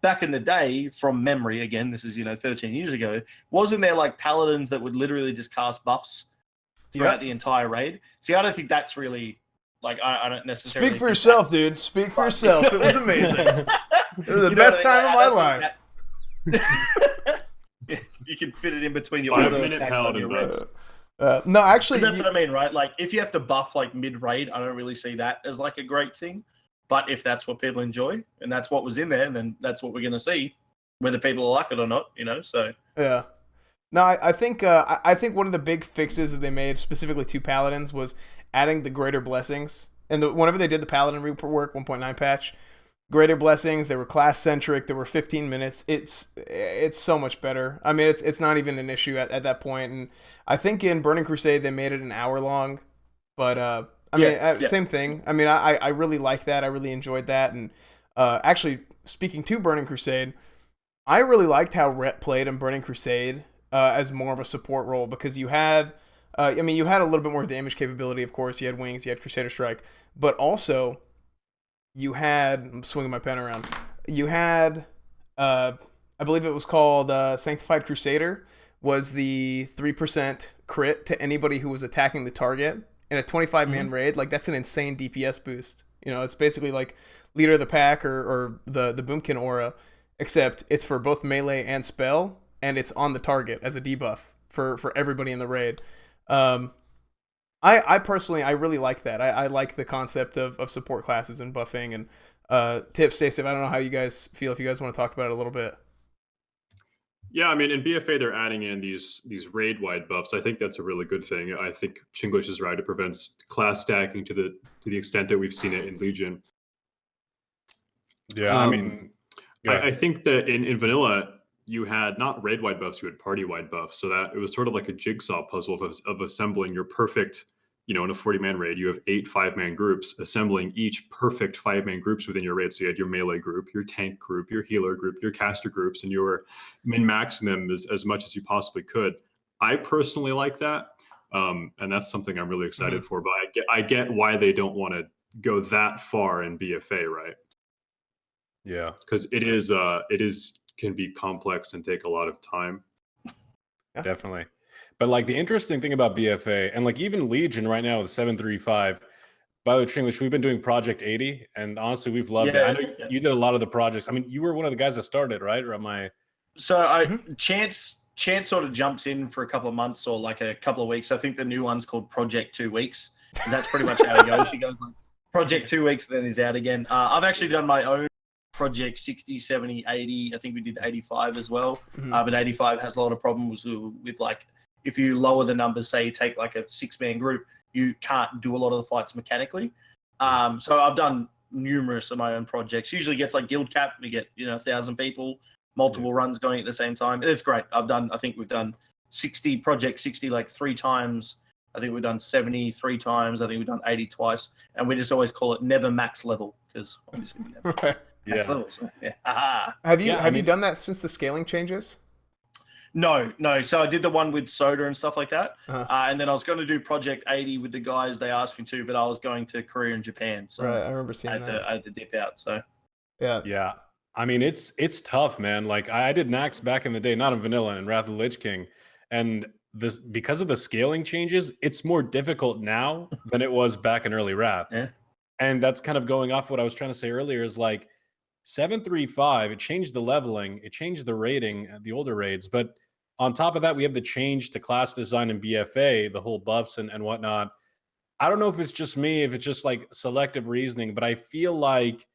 S2: Back in the day, from memory, again, this is 13 years ago, wasn't there like paladins that would literally just cast buffs throughout the entire raid? See, I don't think that's really... Like, I don't necessarily...
S1: Speak for yourself, dude. Speak for yourself. It was amazing. It was the best time of my life.
S2: You can fit it in between your
S4: 5-minute paladin buffs.
S1: No, actually...
S2: But that's what I mean, right? Like, if you have to buff, like, mid-raid, I don't really see that as, like, a great thing. But if that's what people enjoy, and that's what was in there, then that's what we're going to see, whether people like it or not, so...
S1: Yeah. No, I think one of the big fixes that they made specifically to paladins was adding the greater blessings. And whenever they did the paladin rework 1.9 patch, greater blessings, they were class centric. They were 15 minutes. It's so much better. I mean, it's not even an issue at that point. And I think in Burning Crusade they made it an hour long, but same thing. I mean, I really like that. I really enjoyed that. And actually, speaking to Burning Crusade, I really liked how Rhett played in Burning Crusade as more of a support role, because you had you had a little bit more damage capability, of course. You had wings, you had Crusader Strike, but also you had... I'm swinging my pen around. You had, I believe it was called Sanctified Crusader, was the 3% crit to anybody who was attacking the target in a 25-man raid. Like, that's an insane DPS boost. It's basically like Leader of the Pack or the Boomkin aura, except it's for both melee and spell, and it's on the target as a debuff for everybody in the raid. I personally, I really like that. I like the concept of support classes and buffing. And Tiff, Stacey, I don't know how you guys feel, if you guys want to talk about it a little bit.
S4: Yeah, I mean, in BFA, they're adding in these raid-wide buffs. I think that's a really good thing. I think Chinglish is right. It prevents class stacking to the extent that we've seen it in Legion.
S3: Yeah,
S4: I think that in vanilla, you had not raid-wide buffs, you had party-wide buffs. So that it was sort of like a jigsaw puzzle of assembling your perfect, in a 40-man raid, you have 8 5-man groups, assembling each perfect 5-man groups within your raid. So you had your melee group, your tank group, your healer group, your caster groups, and you were min-maxing them as much as you possibly could. I personally like that, and that's something I'm really excited for. But I get why they don't want to go that far in BFA, right?
S3: Yeah,
S4: because it is can be complex and take a lot of time.
S1: Yeah.
S3: Definitely. But like the interesting thing about BFA and like even Legion right now with 735, by the way, Chinglish, we've been doing Project 80 and honestly, we've loved it. I know you did a lot of the projects. I mean, you were one of the guys that started, right? Or am I?
S2: So Chance sort of jumps in for a couple of months or like a couple of weeks. I think the new one's called Project 2 Weeks because that's pretty much how he goes. He goes like Project 2 Weeks, then he's out again. I've actually done my own Project 60, 70, 80. I think we did 85 as well. But 85 has a lot of problems with like, if you lower the numbers, say you take like a 6-man group, you can't do a lot of the fights mechanically. So I've done numerous of my own projects. Usually gets like guild cap. We get 1,000 people, multiple runs going at the same time. It's great. I think we've done 60 Project 60 like 3 times. I think we've done 70 3 times. I think we've done 80 twice, and we just always call it never max level because obviously we never max level. So, yeah.
S1: Have you done that since the scaling changes?
S2: No. So I did the one with Soda and stuff like that. And then I was going to do Project 80 with the guys. They asked me to, but I was going to Korea and Japan. So
S1: right, I remember seeing that.
S2: I had to dip out. So
S3: yeah. I mean, it's tough, man. Like I did Nax back in the day, not in vanilla, in Wrath of the Lich King. And this, because of the scaling changes, it's more difficult now than it was back in early Wrath.
S2: Yeah.
S3: And that's kind of going off what I was trying to say earlier is like 735, it changed the leveling, it changed the rating, the older raids. But on top of that, we have the change to class design and BFA, the whole buffs and whatnot. I don't know if it's just me, if it's just like selective reasoning, but I feel like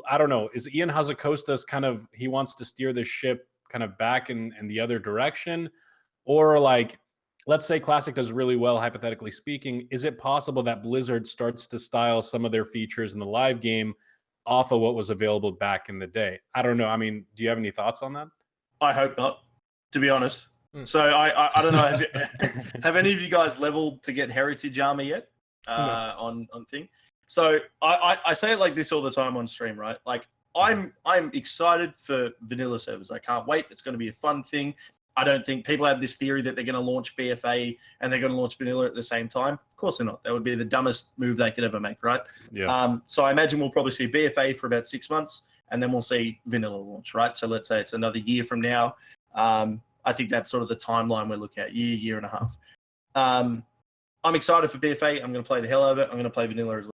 S3: I don't know. Is Ian Hazacosta's kind of, he wants to steer the ship kind of back in the other direction? Or like, let's say Classic does really well, hypothetically speaking. Is it possible that Blizzard starts to style some of their features in the live game off of what was available back in the day? I don't know. I mean, do you have any thoughts on that?
S2: I hope not, to be honest. So I don't know. Have any of you guys leveled to get Heritage Armor yet on thing? So I say it like this all the time on stream, right? Like I'm excited for vanilla servers. I can't wait. It's going to be a fun thing. I don't think people have this theory that they're going to launch BFA and they're going to launch vanilla at the same time. Of course they're not. That would be the dumbest move they could ever make, right?
S3: Yeah.
S2: So I imagine we'll probably see BFA for about 6 months and then we'll see vanilla launch, right? So let's say it's another year from now. I think that's sort of the timeline we're looking at, year and a half. I'm excited for BFA. I'm going to play the hell out of it. I'm going to play vanilla as well.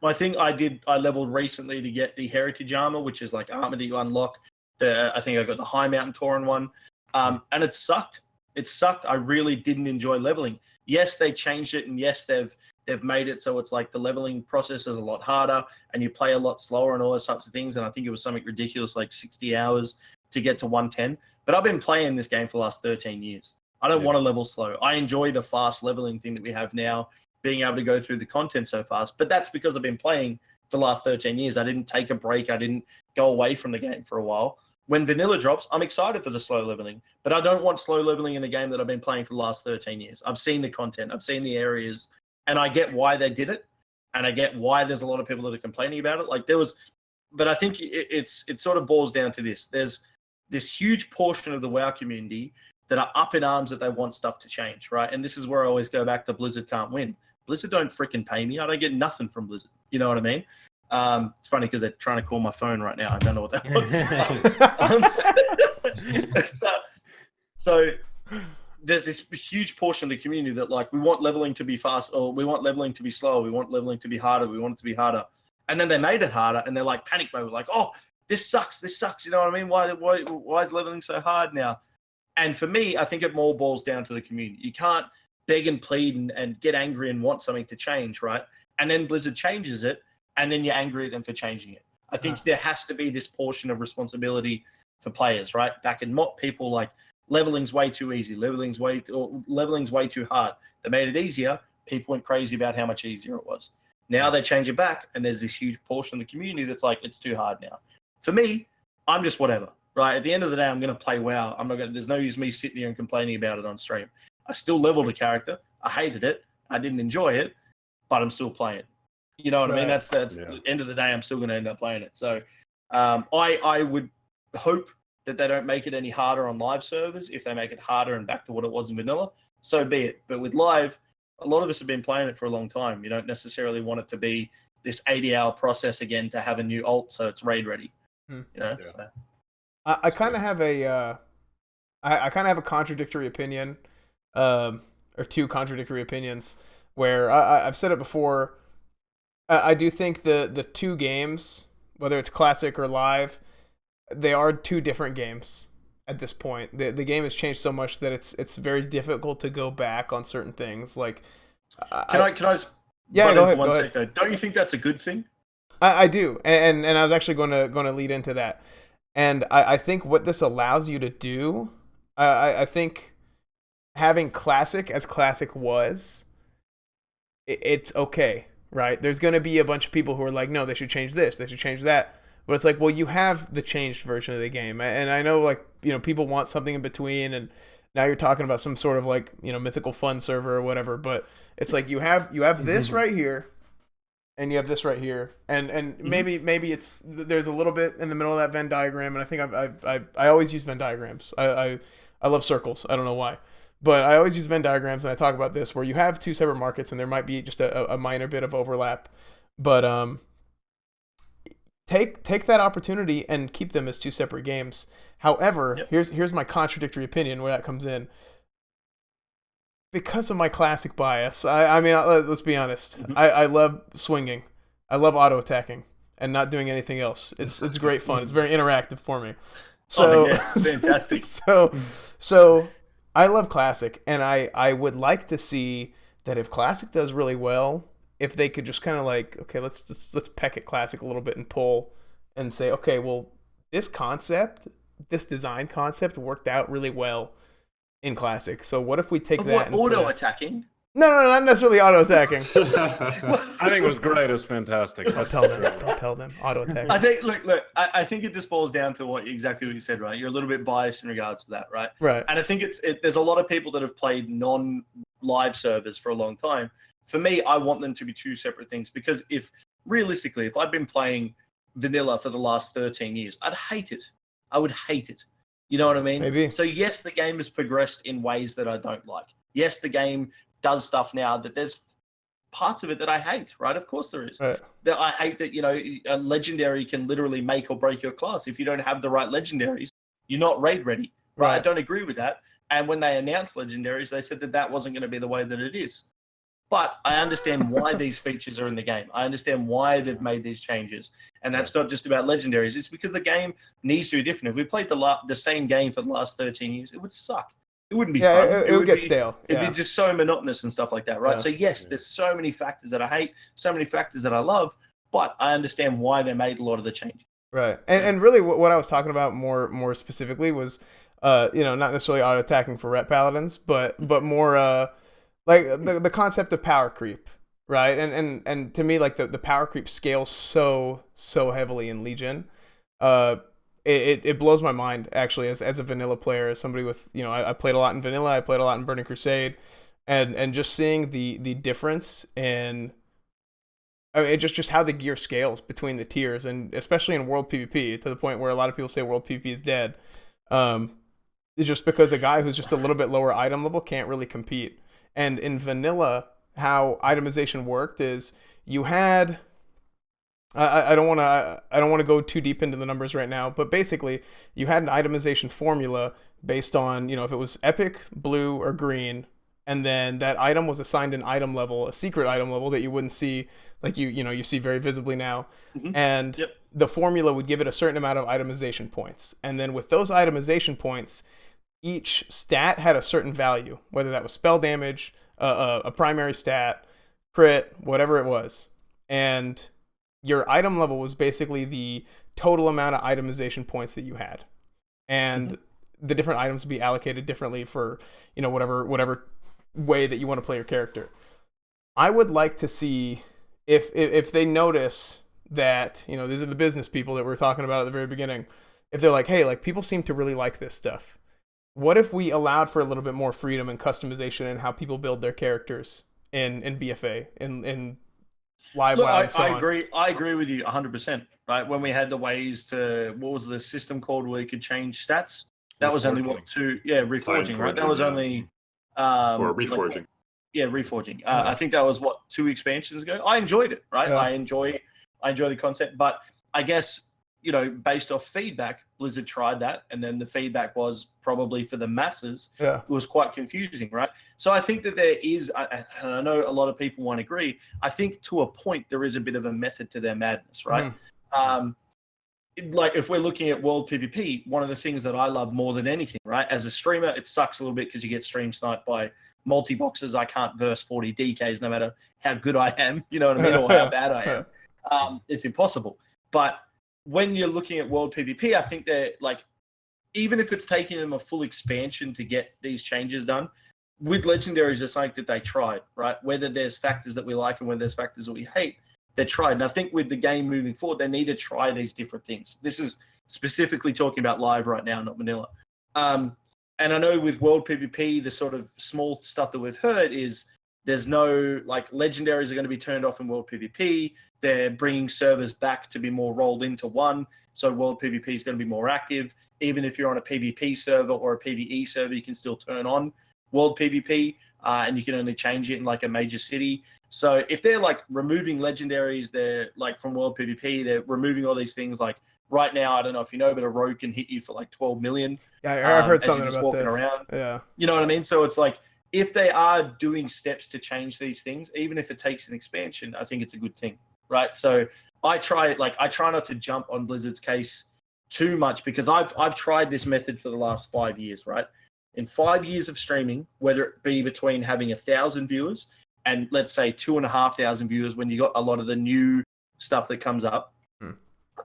S2: My thing I leveled recently to get the Heritage Armor, which is like armor that you unlock. I think I got the High Mountain Tauren one. And it sucked. It sucked. I really didn't enjoy leveling. Yes, they changed it, and yes, they've made it so it's like the leveling process is a lot harder, and you play a lot slower and all those types of things. And I think it was something ridiculous, like 60 hours to get to 110. But I've been playing this game for the last 13 years. I don't want to level slow. I enjoy the fast leveling thing that we have now, being able to go through the content so fast. But that's because I've been playing for the last 13 years. I didn't take a break. I didn't go away from the game for a while. When vanilla drops, I'm excited for the slow leveling, but I don't want slow leveling in a game that I've been playing for the last 13 years. I've seen the content, I've seen the areas, and I get why they did it, and I get why there's a lot of people that are complaining about it. Like but I think it sort of boils down to this. There's this huge portion of the WoW community that are up in arms that they want stuff to change, right? And this is where I always go back to Blizzard can't win. Blizzard don't freaking pay me. I don't get nothing from Blizzard. You know what I mean? It's funny because they're trying to call my phone right now. I don't know what that was. So there's this huge portion of the community that like, we want leveling to be fast, or we want leveling to be slow. We want leveling to be harder. We want it to be harder. And then they made it harder and they're like panic mode. Like, oh, this sucks. This sucks. You know what I mean? Why is leveling so hard now? And for me, I think it more boils down to the community. You can't beg and plead and get angry and want something to change, right? And then Blizzard changes it, and then you're angry at them for changing it. I think there has to be this portion of responsibility for players, right? Back in MOT, people like leveling's way too easy, leveling's way too hard. They made it easier. People went crazy about how much easier it was. Now they change it back, and there's this huge portion of the community that's like, it's too hard now. For me, I'm just whatever, right? At the end of the day, I'm going to play WoW. There's no use me sitting here and complaining about it on stream. I still leveled a character. I hated it. I didn't enjoy it, but I'm still playing. You know what I mean? That's the end of the day. I'm still going to end up playing it. So I would hope that they don't make it any harder on live servers. If they make it harder and back to what it was in vanilla, so be it. But with live, a lot of us have been playing it for a long time. You don't necessarily want it to be this 80-hour process again to have a new ult so it's raid ready. You know?
S3: Yeah.
S2: So.
S1: I kind of have I kind of have a contradictory opinion, or two contradictory opinions, where I've said it before. I do think the two games, whether it's classic or live, they are two different games at this point. The game has changed so much that it's very difficult to go back on certain things. Like,
S2: Can I just
S1: yeah,
S2: butt
S1: go
S2: in for
S1: ahead,
S2: one
S1: go
S2: sec
S1: ahead.
S2: though? Don't you think that's a good thing?
S1: I do, and I was actually going to lead into that, and I think what this allows you to do, I think having classic as classic was, it's okay, right? There's going to be a bunch of people who are like, no, they should change this, they should change that. But it's like, well, you have the changed version of the game, and I know, like, people want something in between, and now you're talking about some sort of, like, mythical fun server or whatever. But it's like you have this right here, and you have this right here, and maybe it's there's a little bit in the middle of that Venn diagram, and I think I always use Venn diagrams. I love circles. I don't know why. But I always use Venn diagrams, and I talk about this, where you have two separate markets, and there might be just a minor bit of overlap. But take that opportunity and keep them as two separate games. However,
S2: Yep.
S1: here's my contradictory opinion where that comes in. Because of my classic bias, I mean, let's be honest. I love swinging. I love auto attacking and not doing anything else. It's great fun. It's very interactive for me. So
S2: yeah, fantastic.
S1: So I love classic, and I would like to see that if classic does really well, if they could just kind of like, okay, let's peck at classic a little bit and pull and say, okay, well, this design concept worked out really well in classic. So what if we take
S2: Of
S1: that
S2: what,
S1: and
S2: auto attacking?
S1: No, not necessarily auto attacking.
S3: I think it was great. It was fantastic.
S1: Don't tell them. Don't tell them. Auto attacking.
S2: I think look. I think it just boils down to exactly what you said, right? You're a little bit biased in regards to that, right?
S1: Right.
S2: And I think there's a lot of people that have played non-live servers for a long time. For me, I want them to be two separate things, because if I'd been playing vanilla for the last 13 years, I'd hate it. I would hate it. You know what I mean?
S1: Maybe.
S2: So yes, the game has progressed in ways that I don't like. Yes, the game does stuff now that there's parts of it that I hate, right? Of course there is.
S1: Right.
S2: That I hate that, a legendary can literally make or break your class. If you don't have the right legendaries, you're not raid ready. Right? I don't agree with that. And when they announced legendaries, they said that wasn't going to be the way that it is. But I understand why these features are in the game. I understand why they've made these changes. And that's not just about legendaries. It's because the game needs to be different. If we played the same game for the last 13 years, it would suck. It wouldn't be fun.
S1: It would get stale.
S2: It'd be just so monotonous and stuff like that, right?
S1: Yeah.
S2: So yes, there's so many factors that I hate, so many factors that I love, but I understand why they made a lot of the changes.
S1: Right. And really what I was talking about more specifically was not necessarily auto attacking for ret paladins, but more like the concept of power creep, right? And to me, like the power creep scales so heavily in Legion. It blows my mind, actually, as a vanilla player, as somebody with, I played a lot in vanilla, I played a lot in Burning Crusade, and just seeing the difference in, I mean, just how the gear scales between the tiers, and especially in World PvP, to the point where a lot of people say World PvP is dead. It's just because a guy who's just a little bit lower item level can't really compete. And in vanilla, how itemization worked is you had, I don't want to go too deep into the numbers right now, but basically you had an itemization formula based on, if it was epic, blue, or green, and then that item was assigned an item level, a secret item level that you wouldn't see, like you see very visibly now. And the formula would give it a certain amount of itemization points. And then with those itemization points, each stat had a certain value, whether that was spell damage, a primary stat, crit, whatever it was. And your item level was basically the total amount of itemization points that you had. And the different items would be allocated differently for, whatever way that you want to play your character. I would like to see if they notice that, these are the business people that we were talking about at the very beginning. If they're like, hey, like, people seem to really like this stuff. What if we allowed for a little bit more freedom and customization in how people build their characters in BFA, in live WoW and so on?
S2: I agree with you 100%. Right, when we had the ways to, what was the system called where you could change stats? That was only reforging, right? That was only
S4: or reforging.
S2: Reforging. I think that was 2 expansions ago. I enjoyed it, right?
S1: Yeah.
S2: I enjoy the concept, but I guess based off feedback, Blizzard tried that, and then the feedback was probably for the masses,
S1: Yeah.
S2: it was quite confusing, right? So I think that there is, and I know a lot of people won't agree, I think to a point there is a bit of a method to their madness, right? Like if we're looking at World PvP, one of the things that I love more than anything, right? As a streamer, it sucks a little bit because you get stream sniped by multi-boxes. I can't verse 40 DKs no matter how good I am, you know what I mean, or how bad I am. It's impossible. But when you're looking at World PvP, I think that like, even if it's taking them a full expansion to get these changes done, with legendaries, it's something that they tried, right? Whether there's factors that we like and whether there's factors that we hate, they tried. And I think with the game moving forward, they need to try these different things. This is specifically talking about live right now, not vanilla. And I know with World PvP, the sort of small stuff that we've heard is there's no, like, legendaries are going to be turned off in World PvP. They're bringing servers back to be more rolled into one. So World PvP is going to be more active. Even if you're on a PvP server or a PvE server, you can still turn on World PvP, and you can only change it in like a major city. So if they're like removing legendaries, they're like from World PvP, they're removing all these things. Like right now, I don't know if you know, but a rogue can hit you for like 12 million.
S1: Yeah, I've heard something about this.
S2: Around.
S1: Yeah.
S2: You know what I mean? So it's like, if they are doing steps to change these things, even if it takes an expansion, I think it's a good thing, right? So I try not to jump on Blizzard's case too much, because I've tried this method for the last 5 years, right? In 5 years of streaming, whether it be between having 1,000 viewers and let's say 2,500 viewers when you got a lot of the new stuff that comes up,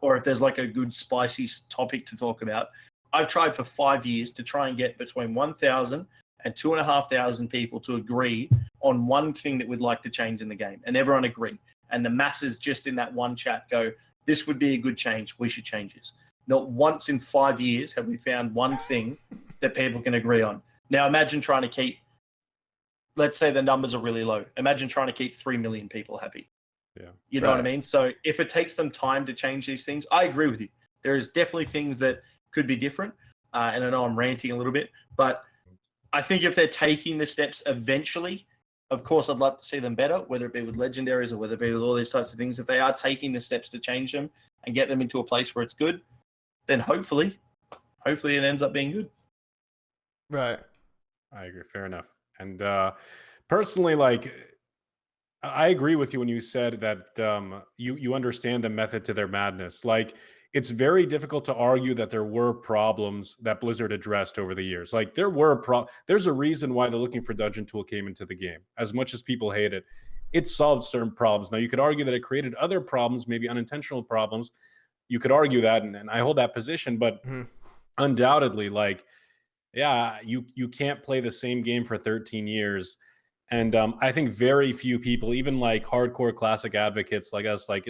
S2: or if there's like a good spicy topic to talk about, I've tried for 5 years to try and get between 1,000 and 2,500 people to agree on one thing that we'd like to change in the game, and everyone agree. And the masses just in that one chat go, this would be a good change, we should change this. Not once in 5 years have we found one thing that people can agree on. Now imagine trying to keep, let's say the numbers are really low. Imagine trying to keep 3 million people happy.
S3: Yeah.
S2: You know what I mean? So if it takes them time to change these things, I agree with you. There is definitely things that could be different. And I know I'm ranting a little bit, but I think if they're taking the steps eventually, of course, I'd love to see them better, whether it be with legendaries or whether it be with all these types of things. If they are taking the steps to change them and get them into a place where it's good, then hopefully it ends up being good.
S1: Right.
S3: I agree. Fair enough. And personally, like, I agree with you when you said that you understand the method to their madness. Like, it's very difficult to argue that there were problems that Blizzard addressed over the years. Like, there's a reason why the Looking for Dungeon tool came into the game. As much as people hate it, it solved certain problems. Now, you could argue that it created other problems, maybe unintentional problems. You could argue that, and I hold that position. But undoubtedly, like, yeah, you can't play the same game for 13 years. And I think very few people, even like hardcore classic advocates like us, like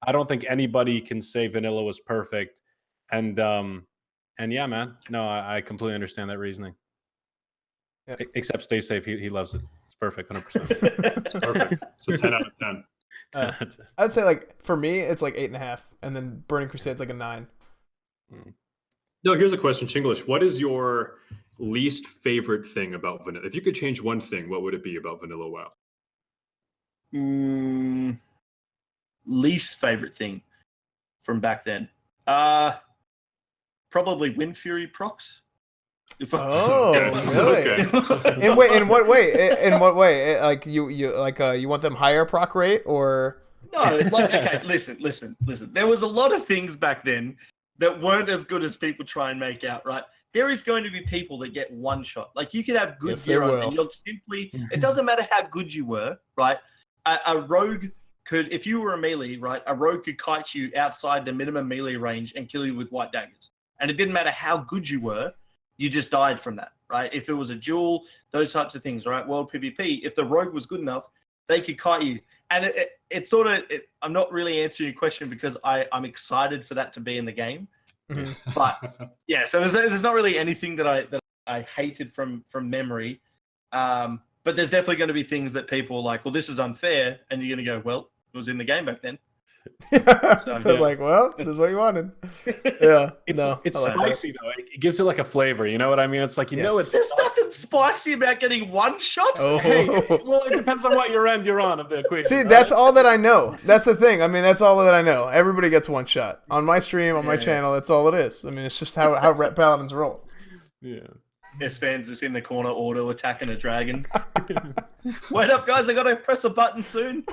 S3: I don't think anybody can say vanilla was perfect. And yeah, man, no, I completely understand that reasoning.
S1: Yeah.
S3: Except stay safe. He loves it. It's perfect, 100%.
S4: It's perfect. It's a 10 out of 10.
S1: I'd say, like, for me, it's like 8.5, and then Burning Crusade's like a 9.
S4: No, here's a question, Chinglish. What is your least favorite thing about vanilla? If you could change one thing, what would it be about vanilla WoW?
S2: Least favorite thing from back then, probably Wind Fury procs.
S1: Really?
S4: Okay.
S1: In what way? In what way? Like you want them higher proc rate, or
S2: no? Like, okay, listen. There was a lot of things back then that weren't as good as people try and make out, right? There is going to be people that get one shot. Like, you could have good gear on, and you'll simply, it doesn't matter how good you were, right? A rogue could, if you were a melee, right, a rogue could kite you outside the minimum melee range and kill you with white daggers. And it didn't matter how good you were, you just died from that, right? If it was a duel, those types of things, right? World PvP, if the rogue was good enough, they could kite you. And it's sort of, I'm not really answering your question because I'm excited for that to be in the game. But yeah, so there's not really anything that I hated from memory. But there's definitely going to be things that people are like, well, this is unfair. And you're going to go, well, it was in the game back then.
S1: So,
S2: yeah.
S1: like, well, this is what you wanted. Yeah,
S3: It's
S1: no,
S3: it's
S1: I like that.
S3: spicy though. It gives it like a flavor. You know what I mean? It's like
S1: Yes.
S2: There's nothing spicy about getting one shot.
S1: Oh.
S3: Hey, well, it depends on what your end you're on of the equation.
S1: See,
S3: right?
S1: that's all that I know. That's the thing. I mean, that's all that I know. Everybody gets one shot on my stream, on my
S2: Yeah.
S1: channel. That's all it is. I mean, it's just how Ret Paladins roll.
S3: Yeah.
S2: Esfand's just in the corner, auto attacking a dragon. Wait up, guys! I gotta press a button soon.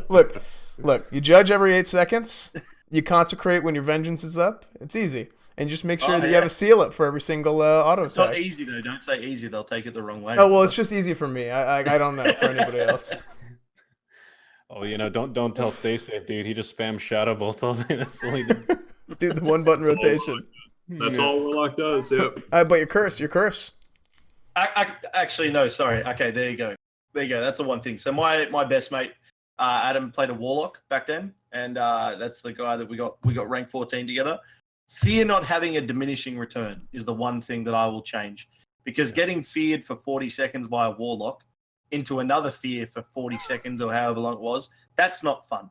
S1: Look, you judge every 8 seconds. You consecrate when your vengeance is up. It's easy, and just make sure that you have a seal up for every single auto
S2: It's
S1: attack.
S2: not easy though. Don't say easy; they'll take it the wrong way.
S1: Oh well, it's just easy for me. I don't know for anybody else.
S3: Oh, don't tell Stay Safe, dude. He just spams Shadow Bolt all day. That's all he does.
S1: Dude, the 1-button
S4: That's all
S1: rotation.
S4: That's all Warlock does. Yep.
S1: But your curse.
S2: I actually no, sorry. Okay, there you go. That's the one thing. So my best mate, Adam, played a Warlock back then, and that's the guy that we got rank 14 together. Fear not having a diminishing return is the one thing that I will change, because getting feared for 40 seconds by a Warlock into another fear for 40 seconds or however long it was, that's not fun.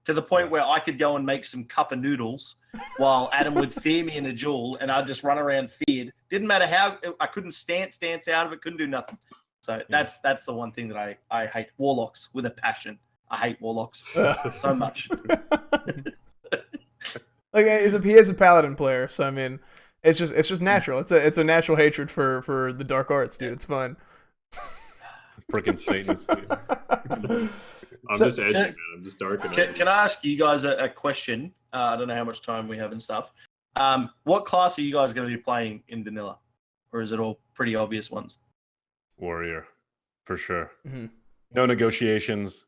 S2: To the point where I could go and make some cup of noodles while Adam would fear me in a duel, and I'd just run around feared. Didn't matter how I couldn't stance out of it, couldn't do nothing. So that's the one thing that I hate. Warlocks with a passion. I hate Warlocks so much.
S1: Okay, he is a paladin player, so I mean, it's just natural. It's a natural hatred for the dark arts, dude. It's fine.
S3: Freaking Satanist, dude.
S4: I'm
S1: So-
S4: just edgy, man. I'm just dark. and
S2: Can I ask you guys a question? I don't know how much time we have and stuff. What class are you guys going to be playing in vanilla? Or is it all pretty obvious ones?
S3: Warrior, for sure.
S1: Mhm.
S3: No negotiations.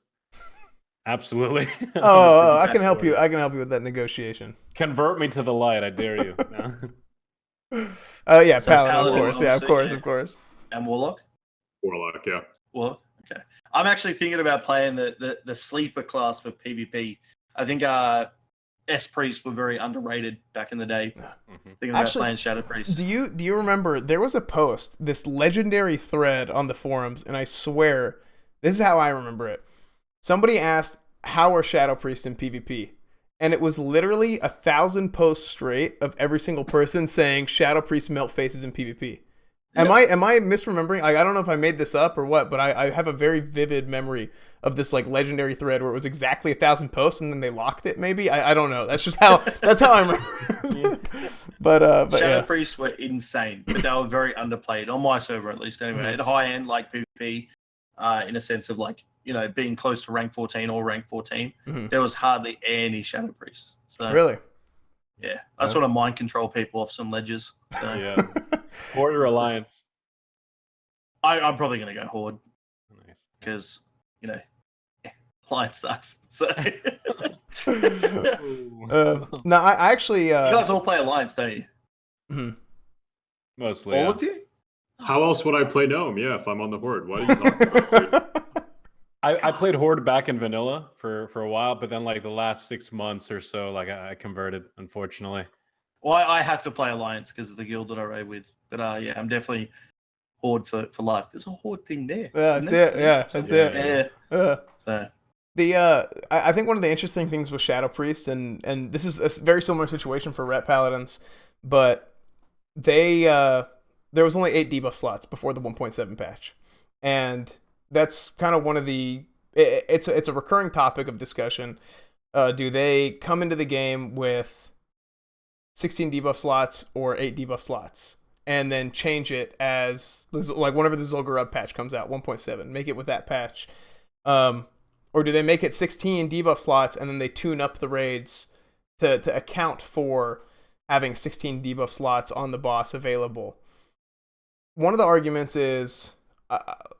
S3: Absolutely.
S1: Oh, I can help you. I can help you with that negotiation.
S3: Convert me to the light, I dare you. No.
S1: Yeah,
S2: So
S1: paladin,
S2: paladin,
S1: of course. Yeah, of
S2: obviously,
S1: course,
S2: yeah.
S1: of course.
S2: And Warlock?
S4: Warlock, yeah.
S2: Well, okay. I'm actually thinking about playing the sleeper class for PvP. I think S Priests were very underrated back in the day. Thinking about
S1: Actually,
S2: playing Shadow Priests.
S1: Do you remember there was a post, this legendary thread on the forums, and I swear this is how I remember it. Somebody asked, "How are Shadow Priests in PvP?" And it was literally 1,000 posts straight of every single person saying Shadow Priest melt faces in PvP. Am I misremembering? Like, I don't know if I made this up or what, but I have a very vivid memory of this like legendary thread where it was exactly 1,000 posts and then they locked it. Maybe I don't know. That's just how I remember. But
S2: Shadow
S1: yeah.
S2: Priests were insane, but they were very underplayed on my server at least. Anyway, at high end like PvP, in a sense of like being close to rank 14 or rank 14, there was hardly any Shadow Priests. So
S1: Really?
S2: yeah, I sort of mind control people off some ledges. So
S3: Yeah. Warrior Alliance.
S2: I'm probably gonna go Horde
S3: Nice.
S2: because Alliance sucks. So
S1: No, I actually.
S2: you guys all play Alliance, don't you?
S1: Mhm.
S3: Mostly.
S2: All
S3: yeah.
S2: of you?
S4: How else would I play Gnome? Yeah, if I'm on the Horde. What are you talking about, dude?
S3: I played Horde back in vanilla for a while, but then like the last 6 months or so, like I converted, unfortunately.
S2: Well, I have to play Alliance because of the guild that I raid with. But yeah, I'm definitely Horde for life. There's a Horde thing there.
S1: Yeah,
S2: isn't
S1: that's
S2: there?
S1: it. Yeah, that's it.
S2: Yeah.
S1: Yeah.
S2: So,
S1: I think one of the interesting things with Shadow Priest, and this is a very similar situation for Ret Paladins, but there was only 8 debuff slots before the 1.7 patch, and that's kind of one of the it's a recurring topic of discussion. Do they come into the game with 16 debuff slots or 8 debuff slots, and then change it as like whenever the Zul'Gurub patch comes out, 1.7, make it with that patch, or do they make it 16 debuff slots and then they tune up the raids to account for having 16 debuff slots on the boss available? One of the arguments is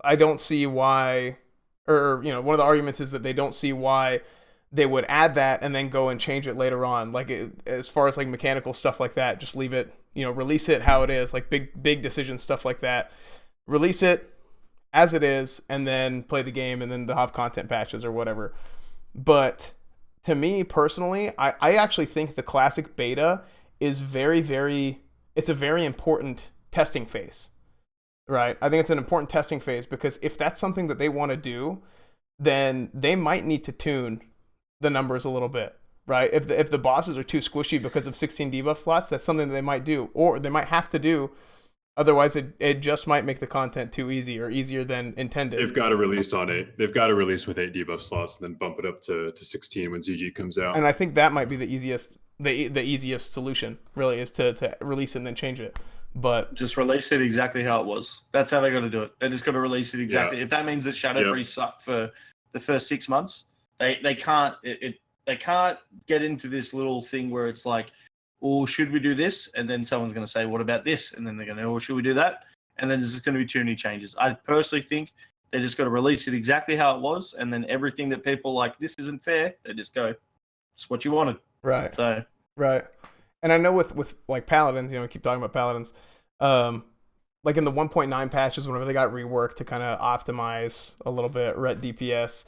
S1: I don't see why, or one of the arguments is that they don't see why they would add that and then go and change it later on. Like as far as like mechanical stuff like that, just leave it, release it how it is, like big decision stuff like that. Release it as it is and then play the game, and then they'll have content patches or whatever. But to me personally, I actually think the classic beta is it's a very important testing phase, right? I think it's an important testing phase because if that's something that they want to do, then they might need to tune the numbers a little bit, right? If the bosses are too squishy because of 16 debuff slots, that's something that they might do, or they might have to do. Otherwise, it just might make the content too easy or easier than intended.
S4: They've got to release on 8. They've got to release with 8 debuff slots and then bump it up to 16 when ZG comes out.
S1: And I think that might be the easiest solution, really, is to release it and then change it. But
S2: just release it exactly how it was. That's how they're going to do it. They're just going to release it exactly. If that means that Shadow Priest sucked for the first 6 months, they can't they can't get into this little thing where it's like, or should we do this? And then someone's going to say, what about this? And then they're going to, or should we do that? And then there's just going to be too many changes. I personally think they're just going to release it exactly how it was. And then everything that people like, this isn't fair, they just go, it's what you wanted.
S1: Right.
S2: So,
S1: right. And I know with like Paladins, we keep talking about Paladins. Like in the 1.9 patches, whenever they got reworked to kind of optimize a little bit ret DPS.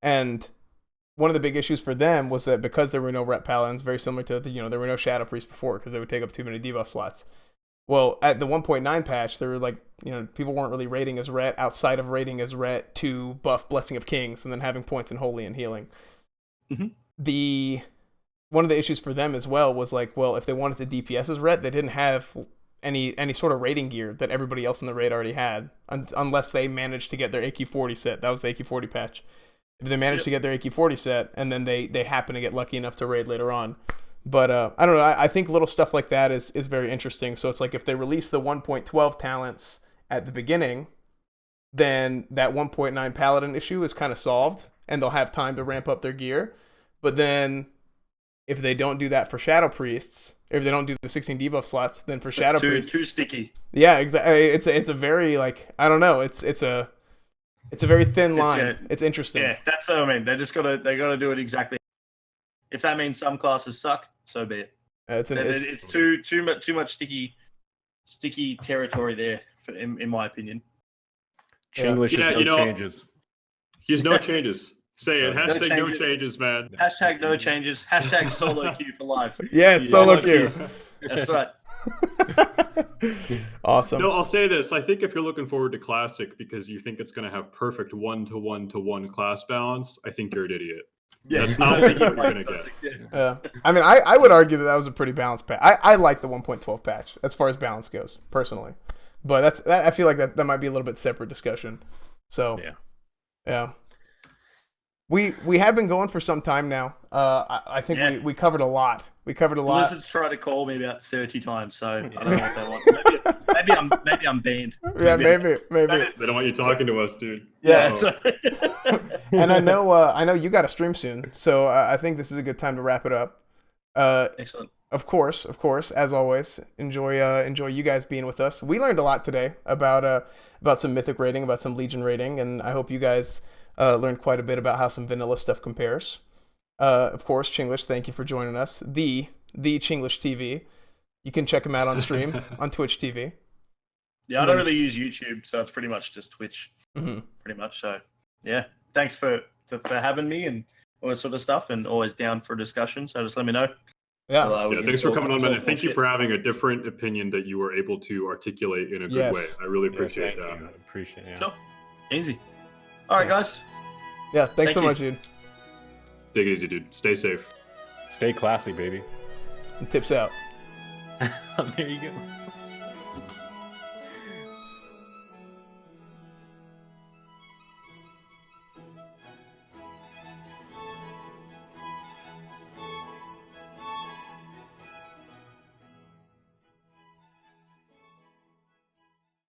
S1: And one of the big issues for them was that because there were no ret Paladins, very similar to there were no Shadow Priests before because they would take up too many debuff slots. Well, at the 1.9 patch, there were like, people weren't really rating as ret outside of rating as ret to buff Blessing of Kings and then having points in Holy and Healing.
S2: mm-hmm.
S1: One of the issues for them as well was like, well, if they wanted the DPS as ret, they didn't have any sort of rating gear that everybody else in the raid already had, unless they managed to get their AQ40 set. That was the AQ40 patch. If they managed to get their AQ40 set, and then they happen to get lucky enough to raid later on. But I don't know. I think little stuff like that is very interesting. So it's like if they release the 1.12 talents at the beginning, then that 1.9 Paladin issue is kind of solved, and they'll have time to ramp up their gear. But then if they don't do that for Shadow Priests, if they don't do the 16 debuff slots, then for Shadow Priests,
S2: too sticky.
S1: Yeah, exactly. It's a very I don't know. It's a very thin line. It's interesting.
S2: Yeah, that's what I mean. They gotta do it exactly. If that means some classes suck, so be it. It's too much sticky territory there, in my opinion.
S3: Chinglish is no changes.
S4: He's no changes. Say it. Hashtag no changes, man.
S2: Hashtag no changes. Hashtag solo queue for life.
S1: Yes, solo queue.
S2: That's right.
S1: Awesome.
S4: No, I'll say this. I think if you're looking forward to Classic because you think it's going to have perfect 1-to-1-to-1 class balance, I think you're an idiot.
S2: Yeah,
S4: that's not what you're going to get.
S1: Yeah. I mean, I would argue that was a pretty balanced patch. I like the 1.12 patch as far as balance goes, personally. But I feel like that might be a little bit separate discussion. So, yeah. We have been going for some time now. I think we covered a lot.
S2: Blizzard's tried to call me about 30 times, so I don't know what they want. Maybe I'm banned.
S1: Yeah, maybe.
S4: They don't want you talking to us, dude.
S1: Yeah. And I know you got to stream soon, so I think this is a good time to wrap it up.
S2: Excellent.
S1: Of course, as always, enjoy you guys being with us. We learned a lot today about some Mythic rating, about some Legion rating, and I hope you guys learned quite a bit about how some vanilla stuff compares. Of course, Chinglish, thank you for joining us. The Chinglish TV. You can check him out on stream on Twitch TV.
S2: Yeah, I don't really use YouTube, so it's pretty much just Twitch.
S1: Mm-hmm.
S2: Pretty much. So, yeah, thanks for having me and all that sort of stuff, and always down for a discussion. So just let me know.
S1: Yeah.
S4: Thanks for coming on, man. And thank you for having a different opinion that you were able to articulate in a good way. I really appreciate that.
S3: I appreciate it.
S2: Sure. Easy. All right, guys.
S1: Yeah, thanks so much, dude.
S4: Take it easy, dude. Stay safe.
S3: Stay classy, baby.
S1: And tips out.
S3: There you go.